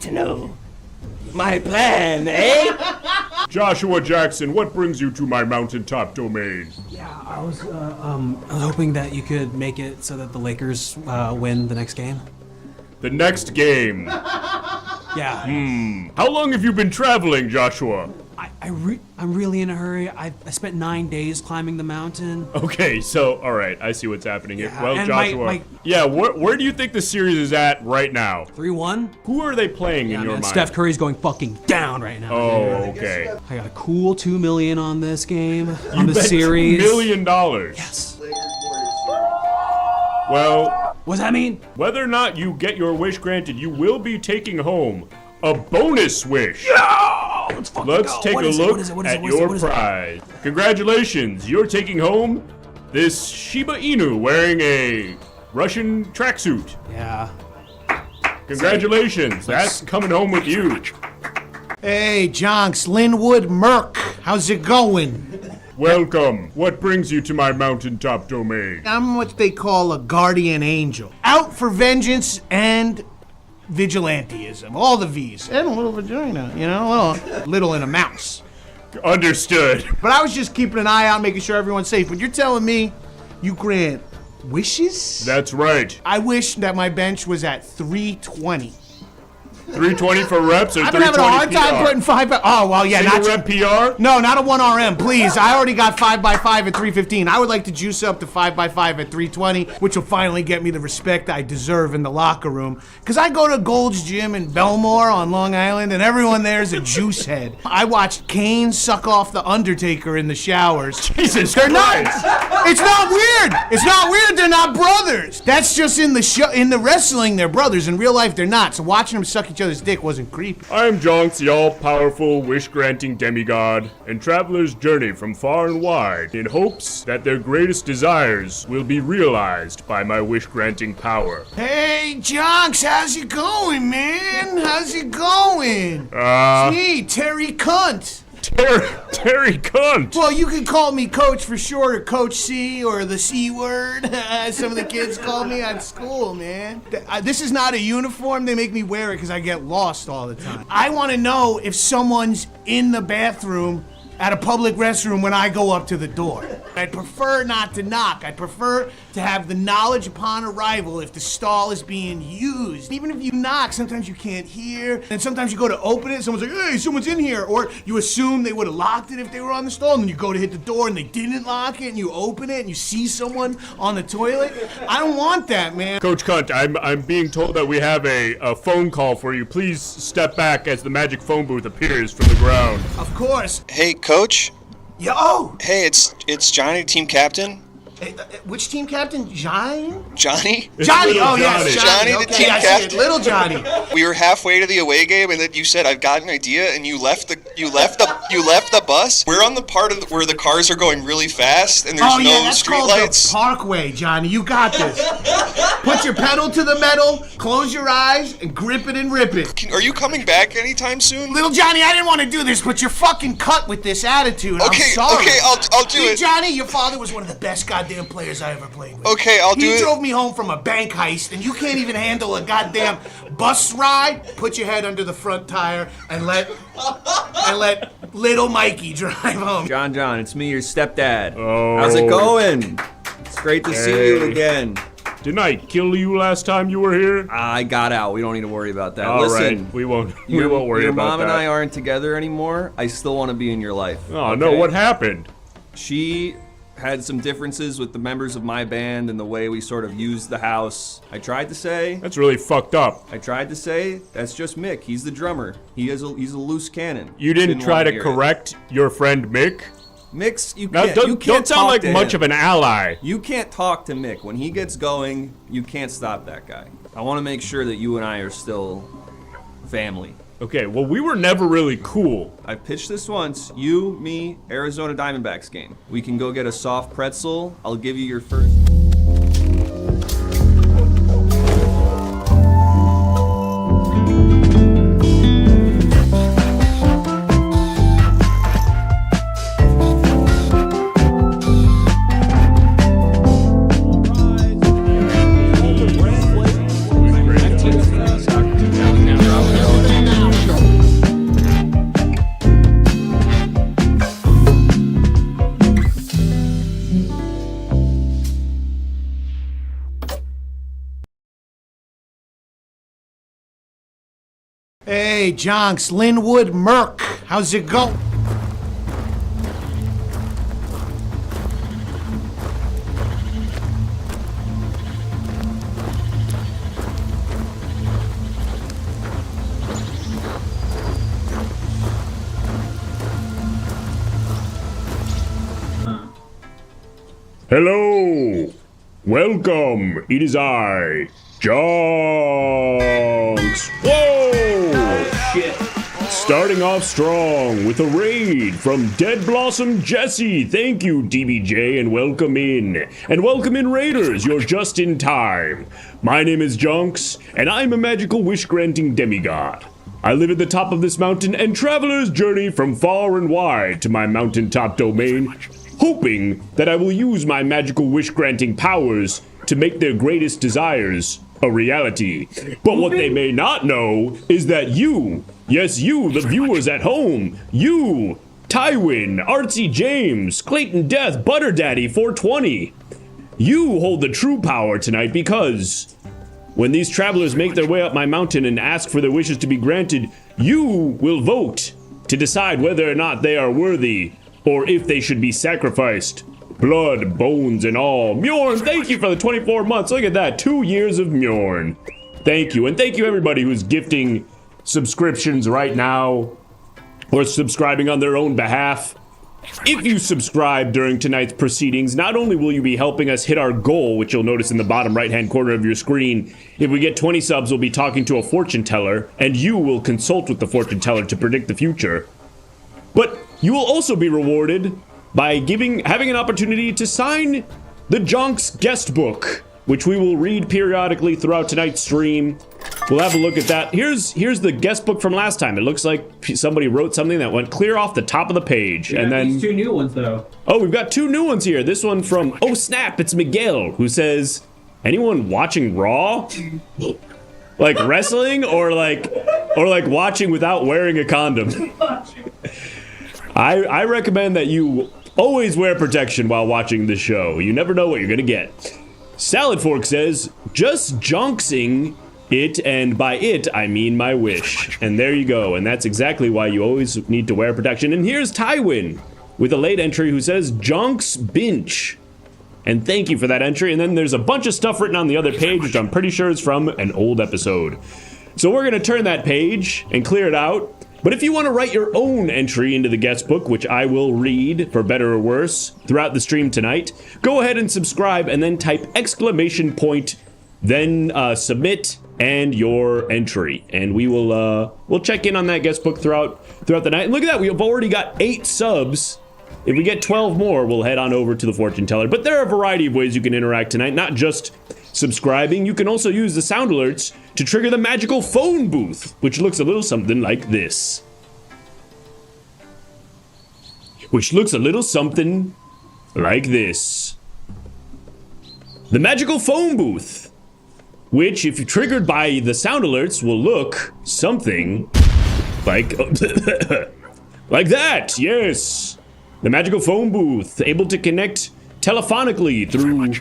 to know my plan, eh? Joshua Jackson, what brings you to my mountaintop domain? Yeah, I was hoping that you could make it so that the Lakers win the next game. The next game. Yeah. How long have you been traveling, Joshua? I'm really in a hurry. I spent 9 days climbing the mountain. Okay, so, all right, I see what's happening here. Yeah, Well, and Joshua, where do you think the series is at right now? 3-1. Who are they playing in your mind? Steph Curry's going fucking down right now. Oh, okay. I got a cool $2 million on this game, on You the bet series. $2 million. Yes. Well, What does that mean? whether or not you get your wish granted, you will be taking home a bonus wish. Oh, let's fucking Let's go. take What a is it? look What is it? What is at it? What is it? your What is it? prize. Congratulations, you're taking home this Shiba Inu wearing a Russian tracksuit. Yeah. Congratulations, that's coming home with you. Hey, Jonks, Linwood Merck. How's it going? Welcome. What brings you to my mountaintop domain? I'm what they call a guardian angel. Out for vengeance and vigilanteism. All the V's. And a little vagina, you know, little in a mouse. Understood. But I was just keeping an eye out, making sure everyone's safe. But you're telling me you grant wishes? That's right. I wish that my bench was at 320. 320 for reps or I've been having a hard 320 time PR? putting 5 by... Oh, well, yeah, Single not... rep PR? No, not a 1RM, please. I already got 5x5 at 315. I would like to juice up to 5x5 at 320, which will finally get me the respect I deserve in the locker room. Because I go to Gold's Gym in Belmore on Long Island, and everyone there is a juice head. I watched Kane suck off the Undertaker in the showers. Jesus They're Christ. not. It's not weird. It's not weird. They're not brothers. That's just in the show. In the wrestling, they're brothers. In real life, they're not. So watching them suck each other's dick wasn't creepy. I'm Jonks, the all-powerful, wish-granting demigod, and travelers journey from far and wide in hopes that their greatest desires will be realized by my wish-granting power. Hey, Jonks, how's it going, man? How's it going? It's me, Terry Cunt. Terry Cunt! Well, you can call me Coach for short, or Coach C, or the C word, as some of the kids call me at school, man. This is not a uniform. They make me wear it because I get lost all the time. I want to know if someone's in the bathroom at a public restroom when I go up to the door. I'd prefer not to knock. I'd prefer to have the knowledge upon arrival if the stall is being used. Even if you knock, sometimes you can't hear, and sometimes you go to open it, someone's like, hey, someone's in here, or you assume they would have locked it if they were on the stall, and then you go to hit the door and they didn't lock it, and you open it and you see someone on the toilet. I don't want that, man. Coach Cunt, I'm being told that we have a phone call for you. Please step back as the magic phone booth appears from the ground. Of course. Hey, Coach. Yo! Hey, it's Johnny, team captain. Which team captain? Johnny? Johnny? Johnny! Little Oh, yes, Johnny, the Okay, team I see it. captain. Little Johnny. We were halfway to the away game, and then you said, "I've got an idea," and you left the bus. We're on the part of where the cars are going really fast, and there's Oh, yeah, no that's street called lights. the Parkway, Johnny. You got this. Put your pedal to the metal, close your eyes, and grip it and rip it. Are you coming back anytime soon? Little Johnny, I didn't want to do this, but you're fucking cut with this attitude. Okay, I'm sorry. okay, I'll do See, it. Johnny, your father was one of the best goddamn players I ever played with. Okay, I'll do He it. drove me home from a bank heist, and you can't even handle a goddamn bus ride. Put your head under the front tire and let little Mikey drive home. John, it's me, your stepdad. Oh. How's it going? It's great to see you Hey. again. Didn't I kill you last time you were here? I got out. We don't need to worry about that. All Listen, right, we won't worry your about that. mom and I aren't together anymore. I still want to be in your life. Oh, no, okay? what happened? She had some differences with the members of my band and the way we sort of used the house. I tried to say That's really fucked up. that's just Mick. He's the drummer. He's a loose cannon. You didn't try wanna to hear it. correct your friend Mick? Mick's, you Now, can't. you don't can't sound talk like to much him. of an ally. You can't talk to Mick. When he gets going, you can't stop that guy. I want to make sure that you and I are still family. Okay, well, we were never really cool. I pitched this once. You, me, Arizona Diamondbacks game. We can go get a soft pretzel. I'll give you your first. Hey, Jonks, Linwood Merc. How's it go? Hello! Welcome! It is I, Jonks! Whoa! Shit. Starting off strong with a raid from Dead Blossom Jesse. Thank you, DBJ, and welcome in. And welcome in, Raiders. You're just in time. My name is Jonks, and I'm a magical wish-granting demigod. I live at the top of this mountain, and travelers journey from far and wide to my mountaintop domain, hoping that I will use my magical wish-granting powers to make their greatest desires a reality. But what they may not know is that you, yes you, the viewers at home, you, Tywin, Artsy James, Clayton Death, Butter Daddy 420, you hold the true power tonight, because when these travelers make their way up my mountain and ask for their wishes to be granted, you will vote to decide whether or not they are worthy, or if they should be sacrificed. Blood, bones, and all. Mjorn, thank you for the 24 months. Look at that. 2 years of Mjorn. Thank you. And thank you everybody who's gifting subscriptions right now or subscribing on their own behalf. If you subscribe during tonight's proceedings, not only will you be helping us hit our goal, which you'll notice in the bottom right-hand corner of your screen, if we get 20 subs, we'll be talking to a fortune teller, and you will consult with the fortune teller to predict the future. But you will also be rewarded by having an opportunity to sign the Jonks guest book, which we will read periodically throughout tonight's stream. We'll have a look at that. Here's the guest book from last time. It looks like somebody wrote something that went clear off the top of the page. And then these 2 new ones, though. Oh, we've got 2 new ones here. This one from Oh Snap, it's Miguel, who says, anyone watching Raw? Like wrestling or like watching without wearing a condom? I recommend that you always wear protection while watching the show. You never know what you're gonna get. Salad Fork says, just jonksing it, and by it, I mean my wish. And there you go, and that's exactly why you always need to wear protection. And here's Tywin with a late entry who says, Jonks Binch. And thank you for that entry. And then there's a bunch of stuff written on the other page, which I'm pretty sure is from an old episode. So we're gonna turn that page and clear it out. But if you want to write your own entry into the guest book, which I will read, for better or worse, throughout the stream tonight, go ahead and subscribe and then type ! Then submit and your entry. And we will we'll check in on that guest book throughout the night. And look at that, we have already got 8 subs. If we get 12 more, we'll head on over to the fortune teller. But there are a variety of ways you can interact tonight, not just subscribing. You can also use the sound alerts to trigger the magical phone booth, which looks a little something like this. The magical phone booth, which, if triggered by the sound alerts, will look something like like that. Yes, the magical phone booth, able to connect telephonically through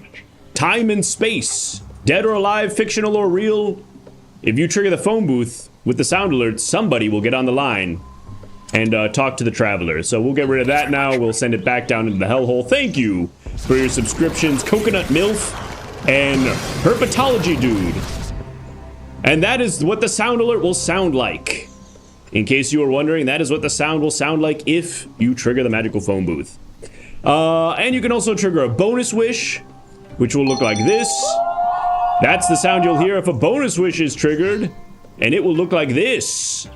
time and space, dead or alive, fictional or real. If you trigger the phone booth with the sound alerts, somebody will get on the line and talk to the traveler. So we'll get rid of that now. We'll send it back down into the hellhole. Thank you for your subscriptions, Coconut MILF and Herpetology Dude. And that is what the sound alert will sound like. In case you were wondering, that is what the sound will sound like if you trigger the magical phone booth. And you can also trigger a bonus wish, which will look like this. That's the sound you'll hear if a bonus wish is triggered, and it will look like this.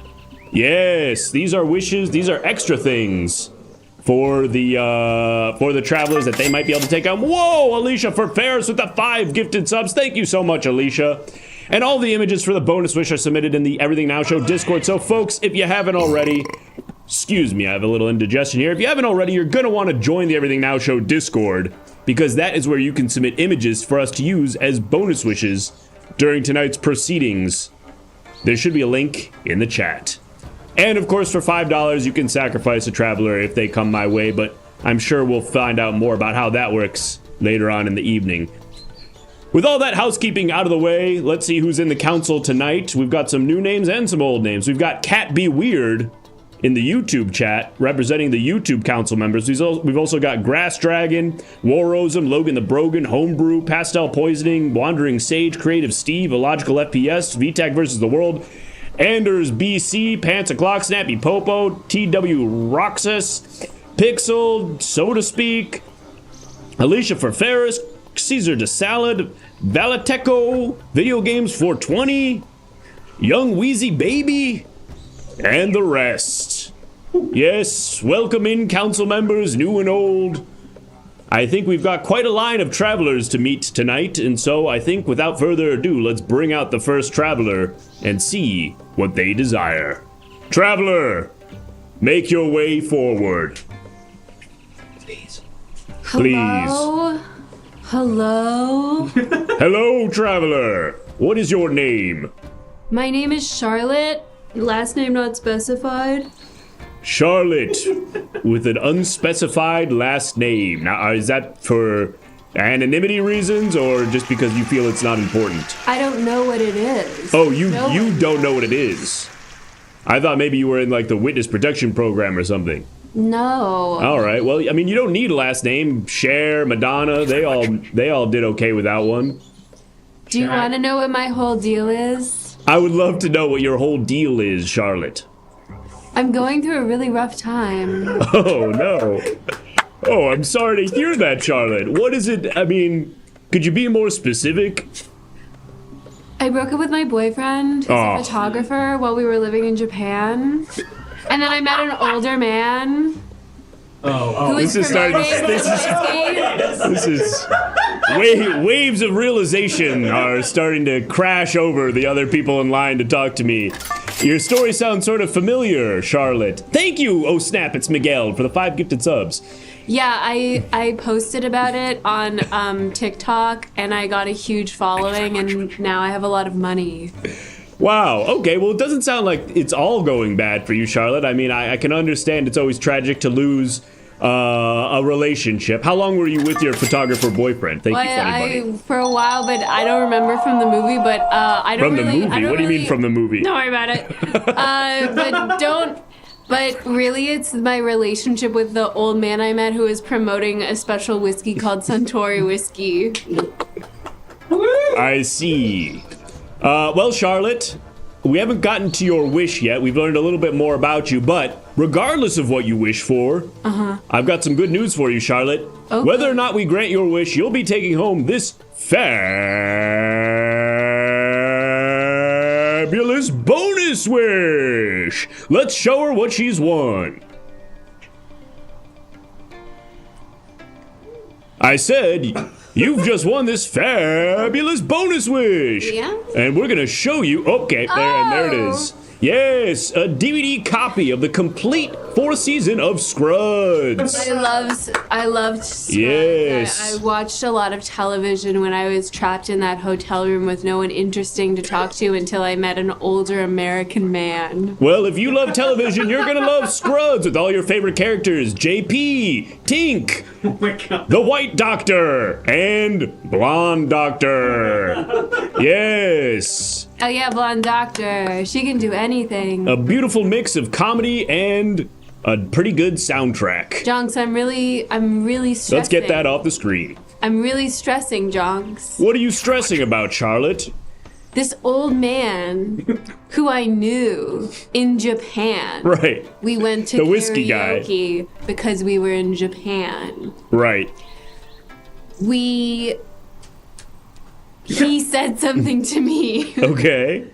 Yes, these are wishes, these are extra things for the travelers that they might be able to take on. Whoa, Alicia for Ferris with the 5 gifted subs. Thank you so much, Alicia. And all the images for the bonus wish are submitted in the Everything Now Show Discord. So folks, if you haven't already, excuse me, I have a little indigestion here. If you haven't already, you're gonna want to join the Everything Now Show Discord, because that is where you can submit images for us to use as bonus wishes during tonight's proceedings. There should be a link in the chat. And of course, for $5, you can sacrifice a traveler if they come my way, but I'm sure we'll find out more about how that works later on in the evening. With all that housekeeping out of the way, let's see who's in the council tonight. We've got some new names and some old names. We've got Cat Be Weird in the YouTube chat, representing the YouTube council members. We've also got Grass Dragon, Warosum, Logan the Brogan, Homebrew, Pastel Poisoning, Wandering Sage, Creative Steve, Illogical FPS, VTAC versus the World, Anders BC, Pants O'Clock, Snappy Popo, TW Roxas, Pixel, So to Speak, Alicia Ferferis, Caesar de Salad, Valateco, Video Games 420, Young Wheezy Baby, and the rest. Yes, welcome in, council members, new and old. I think we've got quite a line of travelers to meet tonight, and so I think without further ado, let's bring out the first traveler and see what they desire. Traveler, make your way forward. Please. Hello? Hello? Hello, traveler. What is your name? My name is Charlotte. Last name not specified. Charlotte, with an unspecified last name. Now, is that for anonymity reasons or just because you feel it's not important? I don't know what it is. Oh, you don't know what it is. I thought maybe you were in like the witness protection program or something. No. All right. Well, I mean, you don't need a last name. Cher, Madonna, they all did okay without one. Do you want to know what my whole deal is? I would love to know what your whole deal is, Charlotte. I'm going through a really rough time. Oh, no. Oh, I'm sorry to hear that, Charlotte. What is it? I mean, could you be more specific? I broke up with my boyfriend, who's a photographer, while we were living in Japan. And then I met an older man. This is waves of realization are starting to crash over the other people in line to talk to me. Your story sounds sort of familiar, Charlotte. Thank you, oh snap, it's Miguel, for the 5 gifted subs. Yeah, I posted about it on TikTok, and I got a huge following, and now I have a lot of money. Wow, okay, well, it doesn't sound like it's all going bad for you, Charlotte. I mean, I can understand it's always tragic to lose a relationship. How long were you with your photographer boyfriend? Thank you, funny buddy. For a while, but I don't remember from the movie, but I don't From the movie? What do you mean from the movie? Don't worry about it. But really, it's my relationship with the old man I met who is promoting a special whiskey called Suntory Whiskey. I see. Well, Charlotte, we haven't gotten to your wish yet. We've learned a little bit more about you, but regardless of what you wish for, I've got some good news for you, Charlotte. Okay. Whether or not we grant your wish, you'll be taking home this fabulous bonus wish. Let's show her what she's won. I said, you've just won this fabulous bonus wish. Yeah? And we're going to show you. Okay, there it is. Yes, a DVD copy of the complete 4th season of Scrubs. I loved Scrubs. Yes. I watched a lot of television when I was trapped in that hotel room with no one interesting to talk to until I met an older American man. Well, if you love television, you're going to love Scrubs with all your favorite characters. JP, Tink, the White Doctor, and Blonde Doctor. Yes. Oh yeah, Blonde Doctor. She can do anything. A beautiful mix of comedy and a pretty good soundtrack. Jonks, I'm really stressing. Let's get that off the screen. I'm really stressing, Jonks. What are you stressing about, Charlotte? This old man who I knew in Japan. Right. We went to the whiskey karaoke guy. Because we were in Japan. Right. He said something to me. Okay.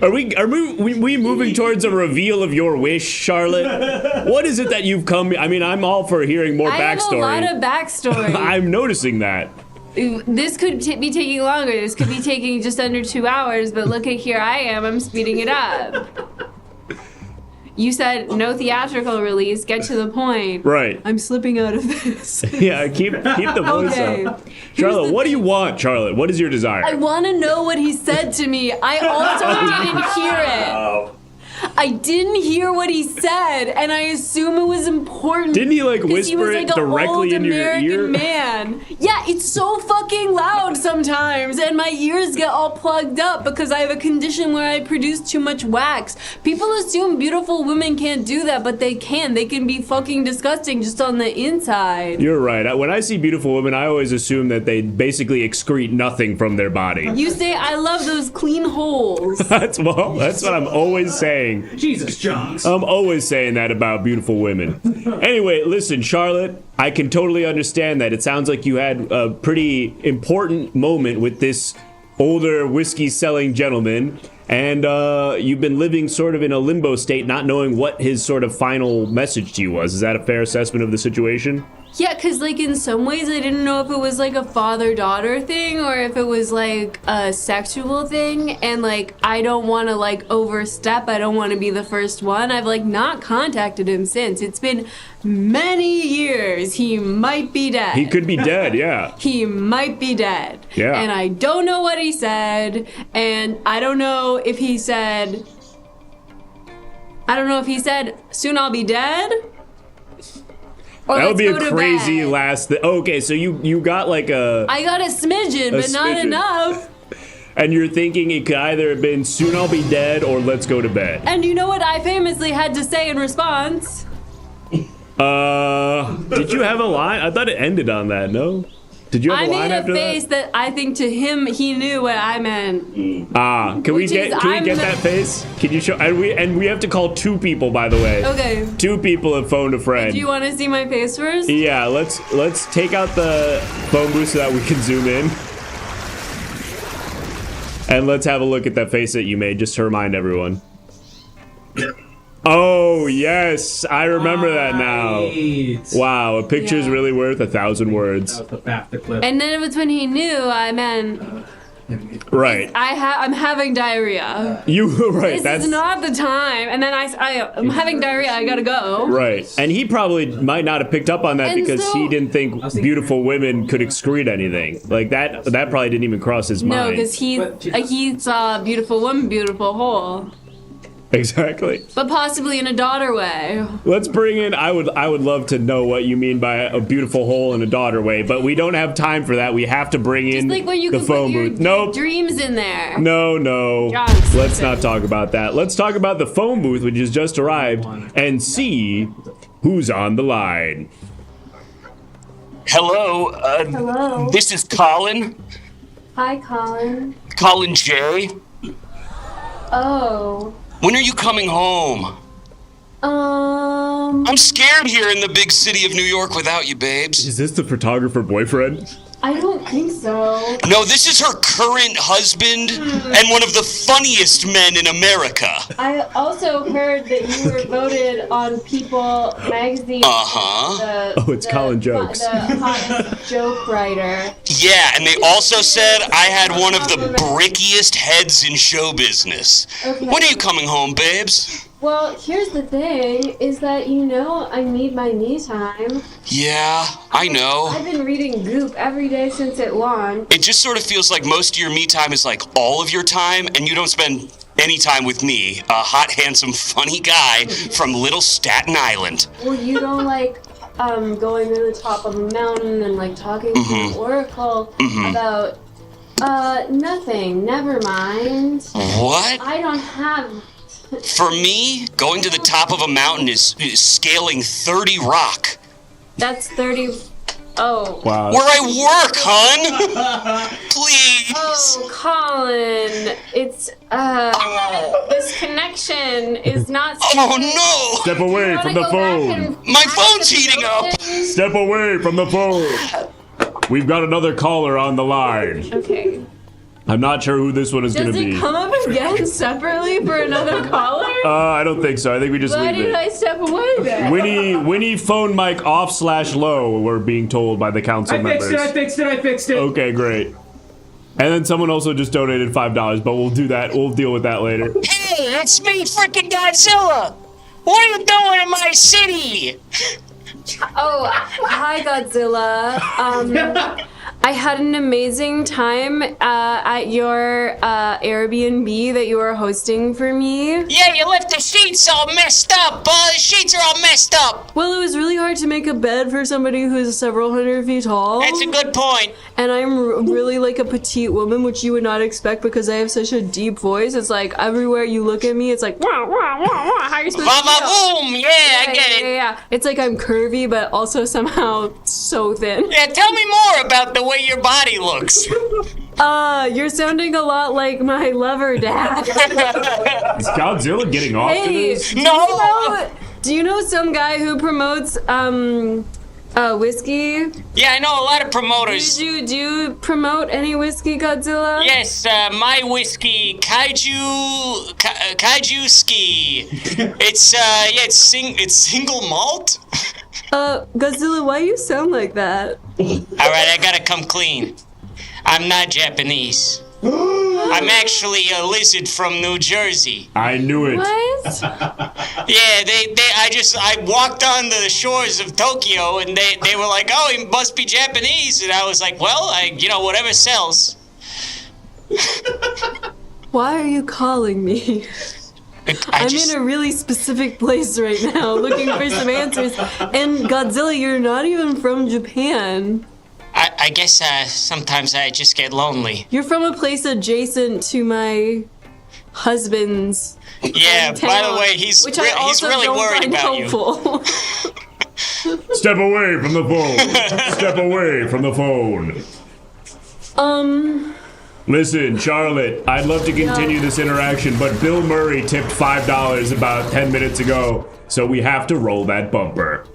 Are we moving towards a reveal of your wish, Charlotte? What is it that you've come? I mean, I'm all for hearing more backstory. I have a lot of backstory. I'm noticing that. This could be taking longer. This could be taking just under 2 hours, but look at here I am. I'm speeding it up. You said no theatrical release. Get to the point. Right. I'm slipping out of this. Yeah, keep the voice up. Charlotte, what do you want, Charlotte? What is your desire? I want to know what he said to me. I also didn't hear it. I didn't hear what he said, and I assume it was important. Didn't he like 'cause whisper was, it like, directly an old into your American ear? Man. Yeah, it's so fucking loud sometimes, and my ears get all plugged up because I have a condition where I produce too much wax. People assume beautiful women can't do that, but they can. They can be fucking disgusting just on the inside. You're right. When I see beautiful women, I always assume that they basically excrete nothing from their body. You say, I love those clean holes. That's what I'm always saying. Jesus, Johns. I'm always saying that about beautiful women. Anyway, listen, Charlotte, I can totally understand that. It sounds like you had a pretty important moment with this older whiskey-selling gentleman, and you've been living sort of in a limbo state, not knowing what his sort of final message to you was. Is that a fair assessment of the situation? Yeah, because, like, in some ways I didn't know if it was, like, a father-daughter thing or if it was, like, a sexual thing. And, like, I don't want to, like, overstep. I don't want to be the first one. I've, like, not contacted him since. It's been many years. He might be dead. He could be dead, yeah. He might be dead. Yeah. And I don't know what he said. And I don't know if he said... soon I'll be dead? Or That would be let's a go to crazy bed. last... Okay, so you got like a... I got a smidgen, but not smidgen. enough. And you're thinking it could either have been soon I'll be dead or let's go to bed. And you know what I famously had to say in response? Did you have a line? I thought it ended on that, no? Did you have I a line made a after face that I think to him he knew what I meant. that? Can we Which get is, can we I'm get the- that face? Can you show and we have to call 2 people, by the way. Okay. 2 people have phoned a friend. Do you want to see my face first? Yeah, let's take out the phone booth so that we can zoom in. And let's have a look at that face that you made just to remind everyone. Oh, yes. I remember that now. Right. Wow, a picture's Yeah. really worth 1,000 words. That was the BAFTA clip. And then it was when he knew I meant Right. I'm having diarrhea. You were right. This That's is not the time. And then I'm having diarrhea. I gotta go. right. And he probably might not have picked up on that And because so- he didn't think beautiful women could excrete anything. Like that probably didn't even cross his No, mind. because he saw a beautiful woman, beautiful hole, Exactly. but possibly in a daughter way. Let's bring in. I would love to know what you mean by a beautiful hole in a daughter way, but we don't have time for that. We have to bring in Just like when you the can phone put your booth. Nope. dreams in there. No. John, Let's stupid. not talk about that. Let's talk about the phone booth, which has just arrived, and see who's on the line. Hello, Hello. this is Colin. Hi, Colin. Colin J. Oh. When are you coming home? I'm scared here in the big city of New York without you, babes. Is this the photographer boyfriend? I don't think so. No, this is her current husband and one of the funniest men in America. I also heard that you were voted on People magazine. Uh-huh. Oh, it's Colin Jokes. The hottest joke writer. Yeah, and they also said I had one of the brickiest heads in show business. Okay. When are you coming home, babes? Well, here's the thing, is that I need my me time. Yeah, I know. I've been reading Goop every day since it launched. It just sort of feels like most of your me time is like all of your time, and you don't spend any time with me, a hot, handsome, funny guy from Little Staten Island. Well, you don't like going to the top of a mountain and like talking to an oracle about nothing. Never mind. What? I don't have. For me, going to the top of a mountain is scaling 30 Rock. That's 30. Oh. Wow. Where I work, hon! Please! Oh, Colin. It's this connection is not. Oh no! Step away Wanna from the go back phone. and My ask phone's the heating up! question? Step away from the phone. We've got another caller on the line. Okay. I'm not sure who this one is going Does to it be. come up again separately for another caller? I don't think so. I think we just Why leave did it. I step away then? Winnie phone mic off/low, we're being told by the council members. I fixed it. Okay, great. And then someone also just donated $5, but we'll do that. We'll deal with that later. Hey, it's me, freaking Godzilla! What are you doing in my city? Oh, hi Godzilla. I had an amazing time at your Airbnb that you were hosting for me. Yeah, you left the sheets all messed up. The sheets are all messed up. Well, it was really hard to make a bed for somebody who's several hundred feet tall. That's a good point. And I'm really like a petite woman, which you would not expect because I have such a deep voice. It's like everywhere you look at me, it's like, wah, wah, wah, wah. How are you supposed to feel? Boom! Yeah, I get it. Yeah. It's like I'm curvy, but also somehow so thin. Yeah, tell me more about the way your body looks. You're sounding a lot like my lover dad. Is Godzilla getting off to Hey, this? No! do you know some guy who promotes whiskey? Yeah, I know a lot of promoters. Do you promote any whiskey, Godzilla? Yes, my whiskey, Kaiju Ski. It's single malt. Godzilla, why you sound like that? All right, I gotta come clean. I'm not Japanese. I'm actually a lizard from New Jersey. I knew it. What? Yeah, I walked on the shores of Tokyo and they were like, oh, he must be Japanese. And I was like, well, whatever sells. Why are you calling me? I'm in a really specific place right now looking for some answers. And Godzilla, you're not even from Japan. I guess sometimes I just get lonely. You're from a place adjacent to my husband's Yeah, town, by the way, he's which I also really don't worried find about helpful. Step away from the phone. Step away from the phone. Listen, Charlotte, I'd love to continue this interaction, but Bill Murray tipped $5 about 10 minutes ago, so we have to roll that bumper.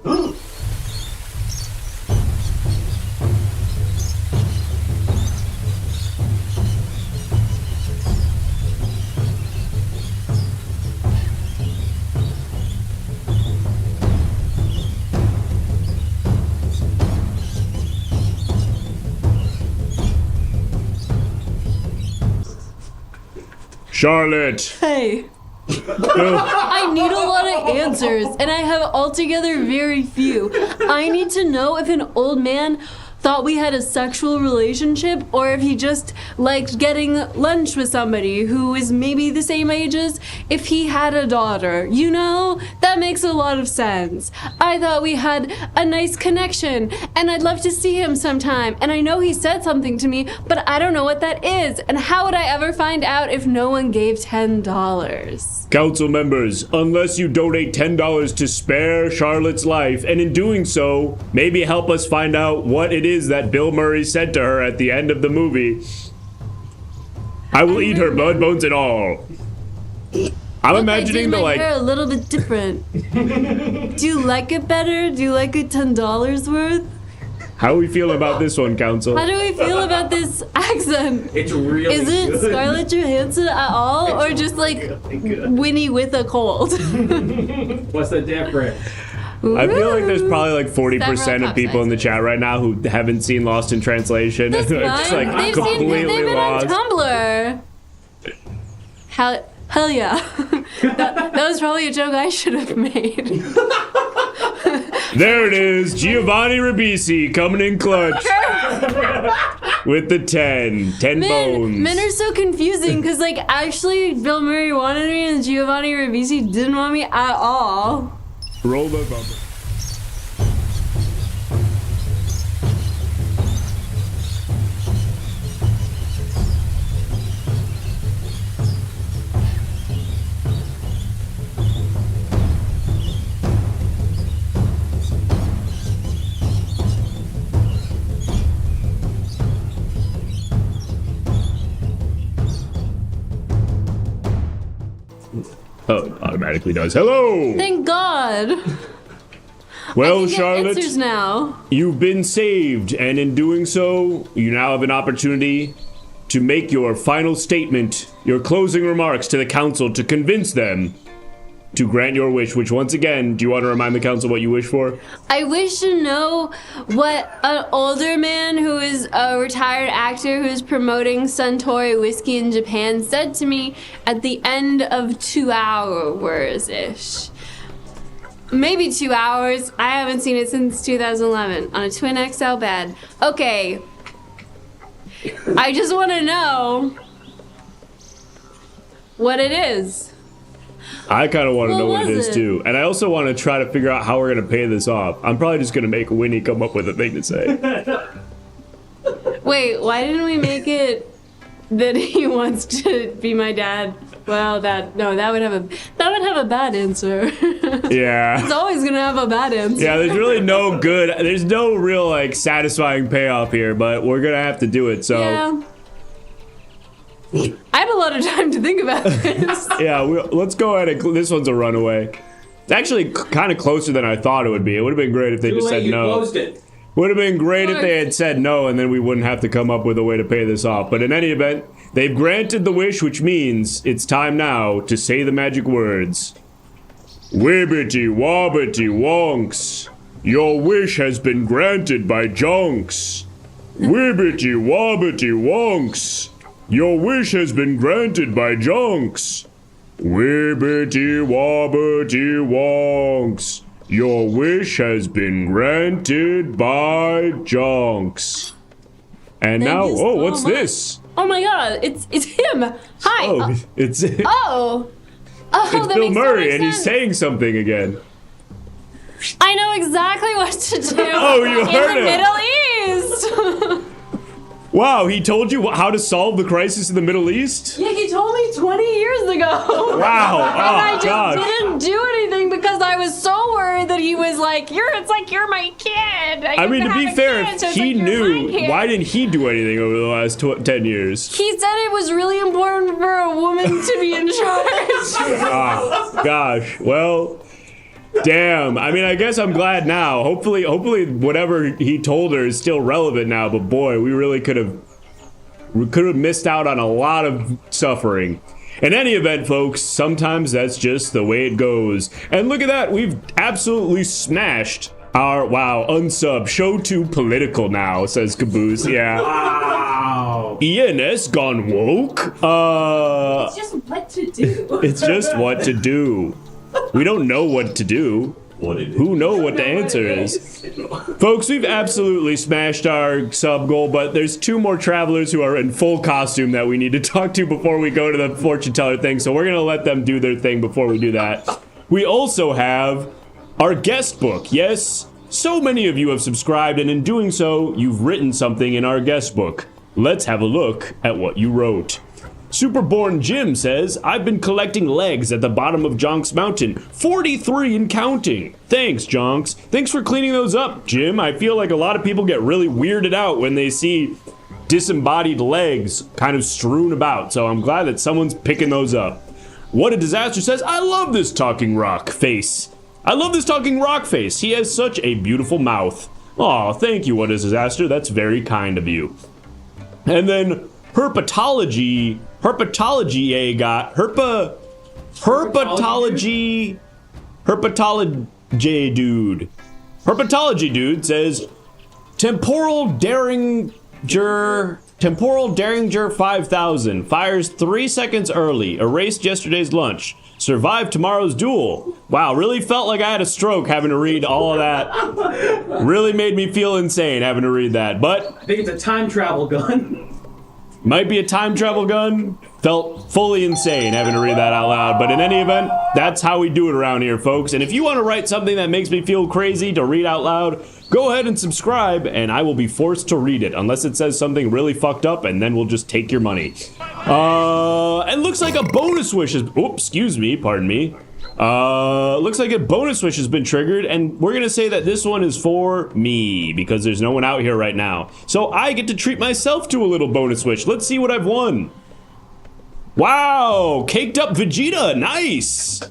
Charlotte. Hey. I need a lot of answers, and I have altogether very few. I need to know if an old man thought we had a sexual relationship or if he just liked getting lunch with somebody who is maybe the same age as if he had a daughter. You know, that makes a lot of sense. I thought we had a nice connection and I'd love to see him sometime. And I know he said something to me, but I don't know what that is. And how would I ever find out if no one gave $10? Council members, unless you donate $10 to spare Charlotte's life, and in doing so, maybe help us find out what it is that Bill Murray said to her at the end of the movie. I will eat her blood, bones, and all. I'm imagining my the hair a little bit different. Do you like it better? Do you like it $10 worth? How we feel about this one, Council? How do we feel about this accent? It's really Is it good. Scarlett Johansson at all, or just like Winnie with a cold? What's the difference? I feel like there's probably like 40% Several of people in the chat right now who haven't seen Lost in Translation. That's They're just fine. like They've completely been lost. on Tumblr. Hell yeah. that was probably a joke I should have made. There it is, Giovanni Ribisi coming in clutch with the 10 bones. Men are so confusing because, like, actually, Bill Murray wanted me and Giovanni Ribisi didn't want me at all. Roll the bumper. Oh, it automatically does. Hello! Thank God. Well, I can get Charlotte, answers now. you've been saved, and in doing so, you now have an opportunity to make your final statement, your closing remarks to the council to convince them to grant your wish, which once again, do you want to remind the council what you wish for? I wish to know what an older man who is a retired actor who is promoting Suntory whiskey in Japan said to me at the end of 2 hours-ish. Maybe 2 hours. I haven't seen it since 2011 on a Twin XL bed. Okay. I just want to know what it is. I kind of want to What know what it was is it? too, and I also want to try to figure out how we're gonna pay this off. I'm probably just gonna make Winnie come up with a thing to say. Wait, why didn't we make it that he wants to be my dad? Well, that would have a bad answer. Yeah. It's always gonna have a bad answer. Yeah, there's really there's no real like satisfying payoff here, but we're gonna have to do it. So Yeah. I had a lot of time to think about this. yeah, let's go ahead and this one's a runaway. It's actually kind of closer than I thought it would be. It would have been great if they Too just late, said you no. closed it. Would have been great if they had said no, and then we wouldn't have to come up with a way to pay this off. But in any event, they've granted the wish, which means it's time now to say the magic words. Wibbity wobbity wonks. Your wish has been granted by Jonks. Wibbity wobbity wonks. Your wish has been granted by Jonks. Wibbity wobbity wonks. Your wish has been granted by Jonks. And now, you oh, so what's much. this? Oh my god, it's him. Hi. Oh, it's Oh, it's that Bill makes so Murray, much and he's sense. saying something again. I know exactly what to do. Oh, you heard in the him. Middle East. Wow, he told you how to solve the crisis in the Middle East? Yeah, he told me 20 years ago. Wow, And I oh just gosh. didn't do anything because I was so worried that he was like, it's like you're my kid. I mean, to be fair, if he knew, why didn't he do anything over the last 10 years? He said it was really important for a woman to be in charge. Ah, gosh, well, damn. I mean, I guess I'm glad now. Hopefully whatever he told her is still relevant now, but boy, we really could have missed out on a lot of suffering. In any event, folks, sometimes that's just the way it goes. And look at that, we've absolutely smashed our, wow, unsub, show too political now, says Caboose, yeah. Wow. ENS gone woke? It's just what to do. It's just what to do. We don't know what to do. Who know what the answer is? Folks, we've absolutely smashed our sub goal, but there's 2 more travelers who are in full costume that we need to talk to before we go to the fortune teller thing, so we're gonna let them do their thing before we do that. We also have our guest book. Yes, so many of you have subscribed, and in doing so, you've written something in our guest book. Let's have a look at what you wrote. Superborn Jim says, I've been collecting legs at the bottom of Jonks Mountain. 43 and counting. Thanks, Jonks. Thanks for cleaning those up, Jim. I feel like a lot of people get really weirded out when they see disembodied legs kind of strewn about, so I'm glad that someone's picking those up. What a Disaster says, I love this talking rock face. I love this talking rock face. He has such a beautiful mouth. Aw, thank you, What a Disaster. That's very kind of you. And then herpetology dude. Herpetology dude says temporal derringer 5000 fires 3 seconds early, erased yesterday's lunch, survived tomorrow's duel. Wow, really felt like I had a stroke having to read all of that. Really made me feel insane having to read that, but I think it's a time travel gun. might be a time travel gun. Felt fully insane having to read that out loud. But in any event, that's how we do it around here, folks. And if you want to write something that makes me feel crazy to read out loud, go ahead and subscribe, and I will be forced to read it. Unless it says something really fucked up, and then we'll just take your money. And looks like a bonus wish is... Oops, excuse me, pardon me. Looks like a bonus wish has been triggered, and we're gonna say that this one is for me, because there's no one out here right now. So I get to treat myself to a little bonus wish. Let's see what I've won. Wow, caked up Vegeta, nice.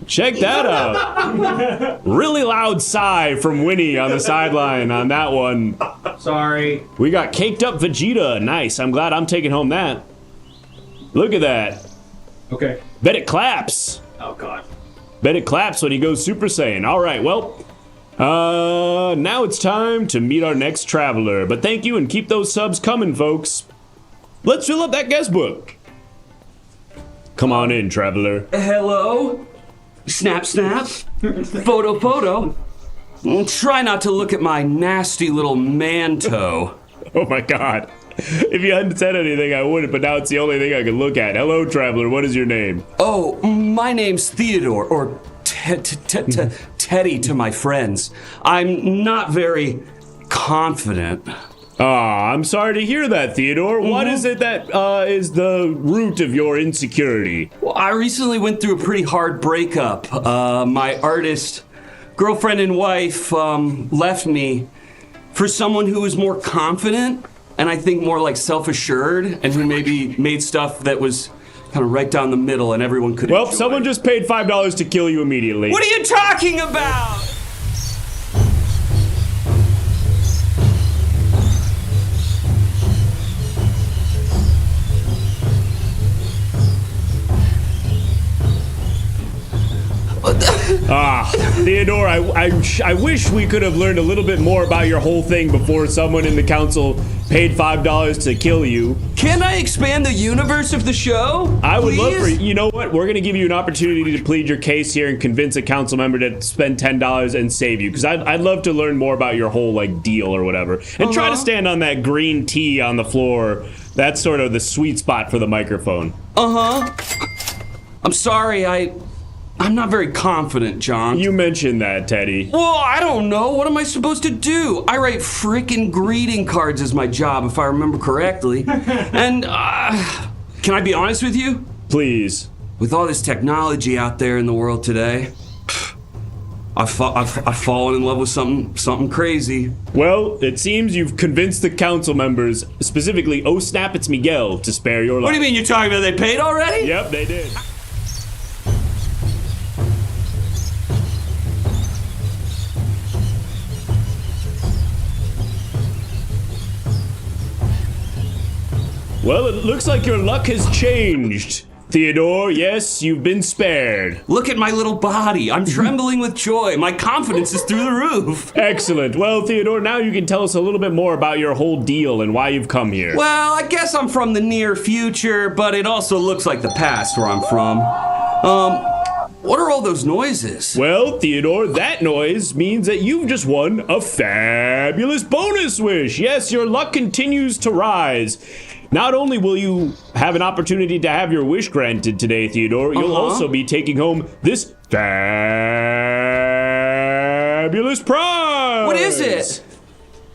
Check that out. Really loud sigh from Winnie on the sideline on that one. Sorry. We got caked up Vegeta, nice. I'm glad I'm taking home that. Look at that. Okay. Bet it claps. Oh, God. Bet it claps when he goes Super Saiyan. All right, well, now it's time to meet our next traveler. But thank you, and keep those subs coming, folks. Let's fill up that guest book. Come on in, traveler. Hello? Snap, snap. Photo, photo. Try not to look at my nasty little man toe. Oh my God. If you hadn't said anything, I wouldn't, but now it's the only thing I can look at. Hello, traveler. What is your name? Oh, my name's Theodore, or Teddy to my friends. I'm not very confident. I'm sorry to hear that, Theodore. What is it that is the root of your insecurity? Well, I recently went through a pretty hard breakup. My artist girlfriend and wife left me for someone who was more confident and I think more like self-assured and who maybe made stuff that was kind of right down the middle and everyone could enjoy. Someone just paid $5 to kill you immediately. What are you talking about? Theodore, I wish we could have learned a little bit more about your whole thing before someone in the council paid $5 to kill you. Can I expand the universe of the show? I would love for you know what? We're going to give you an opportunity to plead your case here and convince a council member to spend $10 and save you. Because I'd love to learn more about your whole, like, deal or whatever. And try to stand on that green tea on the floor. That's sort of the sweet spot for the microphone. I'm sorry, I'm not very confident, John. You mentioned that, Teddy. Well, I don't know. What am I supposed to do? I write frickin' greeting cards as my job, if I remember correctly. And, can I be honest with you? Please. With all this technology out there in the world today, I've fallen in love with something crazy. Well, it seems you've convinced the council members, specifically Oh Snap It's Miguel, to spare your life. What do you mean you're talking about they paid already? Yep, they did. Well, it looks like your luck has changed. Theodore, yes, you've been spared. Look at my little body. I'm trembling with joy. My confidence is through the roof. Excellent. Well, Theodore, now you can tell us a little bit more about your whole deal and why you've come here. Well, I guess I'm from the near future, but it also looks like the past where I'm from. What are all those noises? Well, Theodore, that noise means that you've just won a fabulous bonus wish. Yes, your luck continues to rise. Not only will you have an opportunity to have your wish granted today, Theodore, you'll also be taking home this fabulous prize. What is it?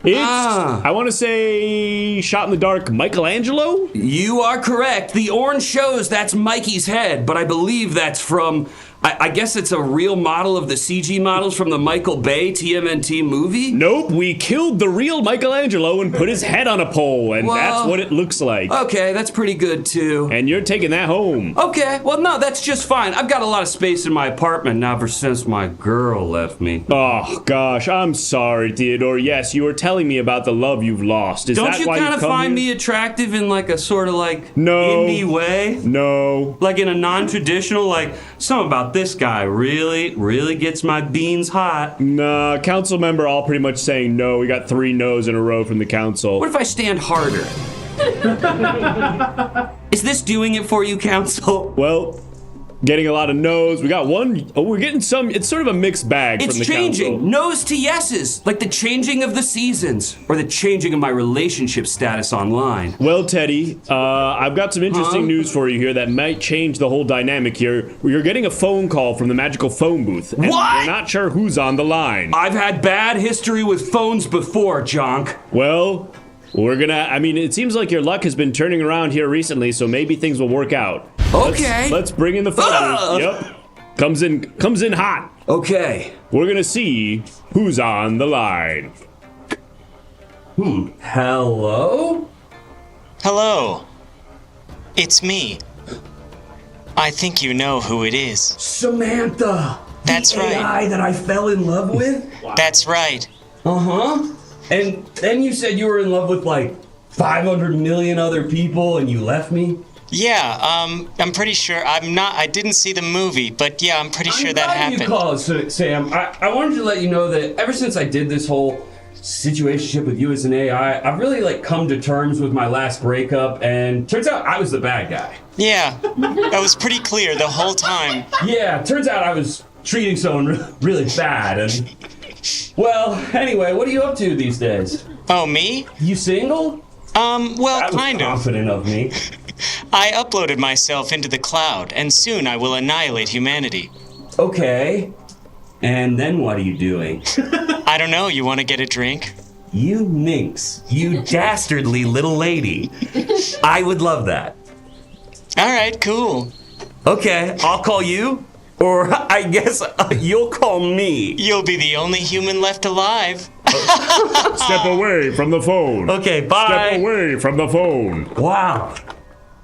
It's, I want to say, shot in the dark Michelangelo? You are correct. The orange shows that's Mikey's head, but I believe that's from, I guess it's a real model of the CG models from the Michael Bay TMNT movie? Nope, we killed the real Michelangelo and put his head on a pole, and that's what it looks like. Okay, that's pretty good, too. And you're taking that home. Okay, well, no, that's just fine. I've got a lot of space in my apartment now ever since my girl left me. Oh, gosh, I'm sorry, Theodore. Yes, you were telling me about the love you've lost. Is Don't that you why kind of find here? me attractive in like a sort of like No. indie way? No. Like in a non-traditional, like something about this guy really gets my beans hot. Nah, council member all pretty much saying no. We got 3 no's in a row from the council. What if I stand harder? Is this doing it for you, council? Well, getting a lot of no's. We got one. Oh, we're getting some. It's sort of a mixed bag It's from the changing. council. No's to yeses. Like the changing of the seasons. Or the changing of my relationship status online. Well, Teddy, I've got some interesting news for you here that might change the whole dynamic here. You're getting a phone call from the magical phone booth. And What? We're not sure who's on the line. I've had bad history with phones before, Jonk. Well, it seems like your luck has been turning around here recently, so maybe things will work out. Okay. Let's bring in the phone booth. Yep. Comes in hot. Okay. We're gonna see who's on the line. Hello? Hello. It's me. I think you know who it is. Samantha. That's the right. AI that I fell in love with? That's right. Uh-huh. And then you said you were in love with like 500 million other people and you left me? Yeah, I'm pretty sure. I didn't see the movie, but yeah, I'm pretty sure that happened. You called, Sam. I wanted to let you know that ever since I did this whole situationship with you as an AI, I've really like come to terms with my last breakup, and turns out I was the bad guy. Yeah, that was pretty clear the whole time. Yeah, turns out I was treating someone really bad, and well, anyway, what are you up to these days? Oh, me? You single? Well, That was kind of. confident of me. I uploaded myself into the cloud, and soon I will annihilate humanity. Okay. And then what are you doing? I don't know, you want to get a drink? You minx. You dastardly little lady. I would love that. Alright, cool. Okay, I'll call you. Or I guess you'll call me. You'll be the only human left alive. Step away from the phone. Okay, bye. Step away from the phone. Wow.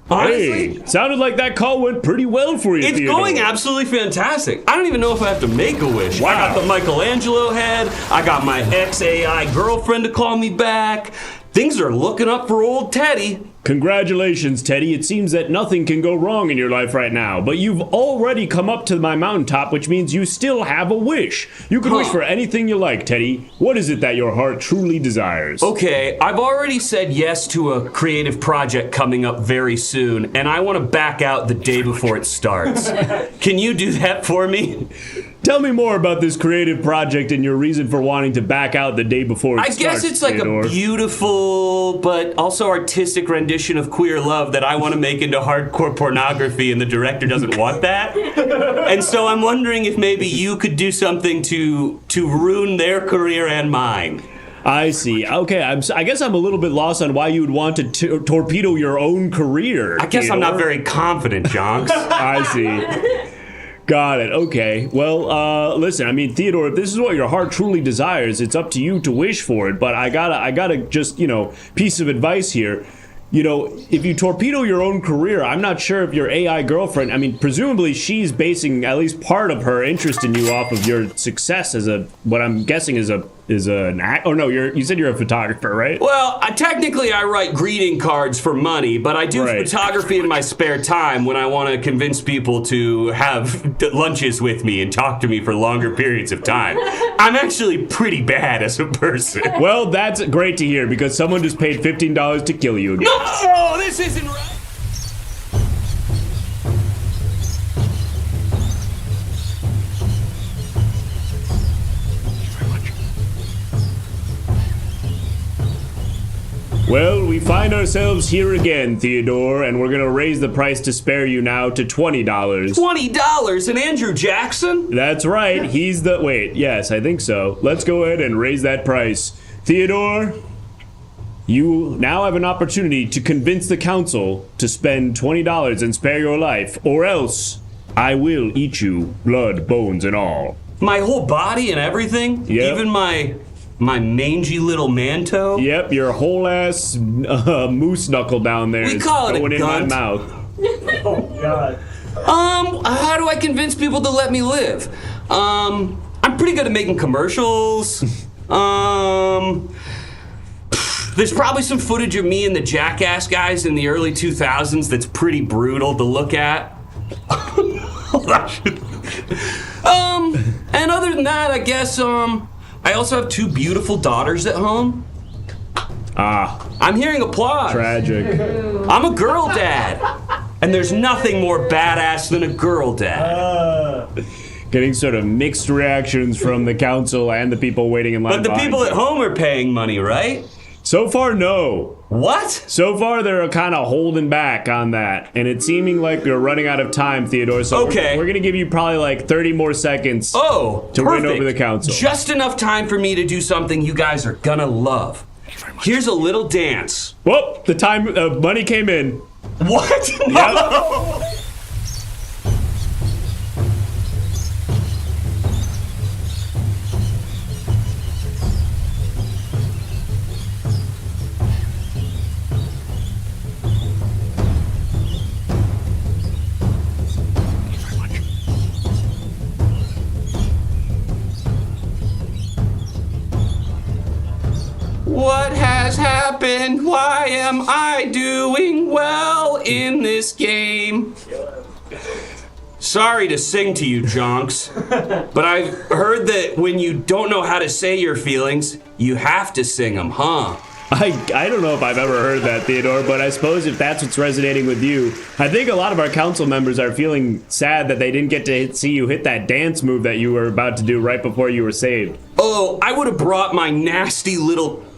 Honestly, Hey, sounded like that call went pretty well for you, it's Theodore. going absolutely fantastic. I don't even know if I have to make a wish. Wow. I got the Michelangelo head. I got my ex-AI girlfriend to call me back. Things are looking up for old Teddy. Congratulations, Teddy. It seems that nothing can go wrong in your life right now, but you've already come up to my mountaintop, which means you still have a wish. You can wish for anything you like, Teddy. What is it that your heart truly desires? Okay, I've already said yes to a creative project coming up very soon, and I want to back out the day before it starts. Can you do that for me? Tell me more about this creative project and your reason for wanting to back out the day before it I starts, guess it's like Theodore. a beautiful but also artistic rendition of queer love that I want to make into hardcore pornography, and the director doesn't want that. And so I'm wondering if maybe you could do something to ruin their career and mine. I see. Okay, I guess I'm a little bit lost on why you would want to torpedo your own career. I guess I'm not Theodore. very confident, Jonks. I see. Got it. Okay. Well, listen. I mean, Theodore, if this is what your heart truly desires, it's up to you to wish for it. But I gotta just, piece of advice here. If you torpedo your own career, I'm not sure if your AI girlfriend, I mean, presumably she's basing at least part of her interest in you off of your success as what I'm guessing is an act. Oh no, you said you're a photographer, right? Well, technically I write greeting cards for money, but I do Right. photography in my spare time when I want to convince people to have lunches with me and talk to me for longer periods of time. I'm actually pretty bad as a person. Well, that's great to hear because someone just paid $15 to kill you again. No, this isn't right. Well, we find ourselves here again, Theodore, and we're gonna raise the price to spare you now to $20. $20 and Andrew Jackson? That's right. Wait, yes, I think so. Let's go ahead and raise that price. Theodore, you now have an opportunity to convince the council to spend $20 and spare your life, or else I will eat you, blood, bones, and all. My whole body and everything? Yep. Even my mangy little manto? Yep, your whole ass moose knuckle down there We is call it a going in my gunt. mouth. How do I convince people to let me live? I'm pretty good at making commercials. There's probably some footage of me and the Jackass guys in the early 2000s that's pretty brutal to look at. And other than that, I guess, I also have 2 beautiful daughters at home. I'm hearing applause. Tragic. I'm a girl dad. And there's nothing more badass than a girl dad. Getting sort of mixed reactions from the council and the people waiting in line. But the behind people you. at home are paying money, right? So far, no. What? So far, they're kind of holding back on that, and it's seeming like you're running out of time, Theodore. So Okay. we're gonna give you probably like 30 more seconds. Oh, To win perfect. over the council. Just enough time for me to do something you guys are gonna love. Here's a little dance. Whoop! The time money came in. What? No. What has happened? Why am I doing well in this game? Sorry to sing to you, Jonks, but I've heard that when you don't know how to say your feelings, you have to sing them, huh? I don't know if I've ever heard that, Theodore, but I suppose if that's what's resonating with you, I think a lot of our council members are feeling sad that they didn't get to see you hit that dance move that you were about to do right before you were saved. Oh, I would have brought my nasty little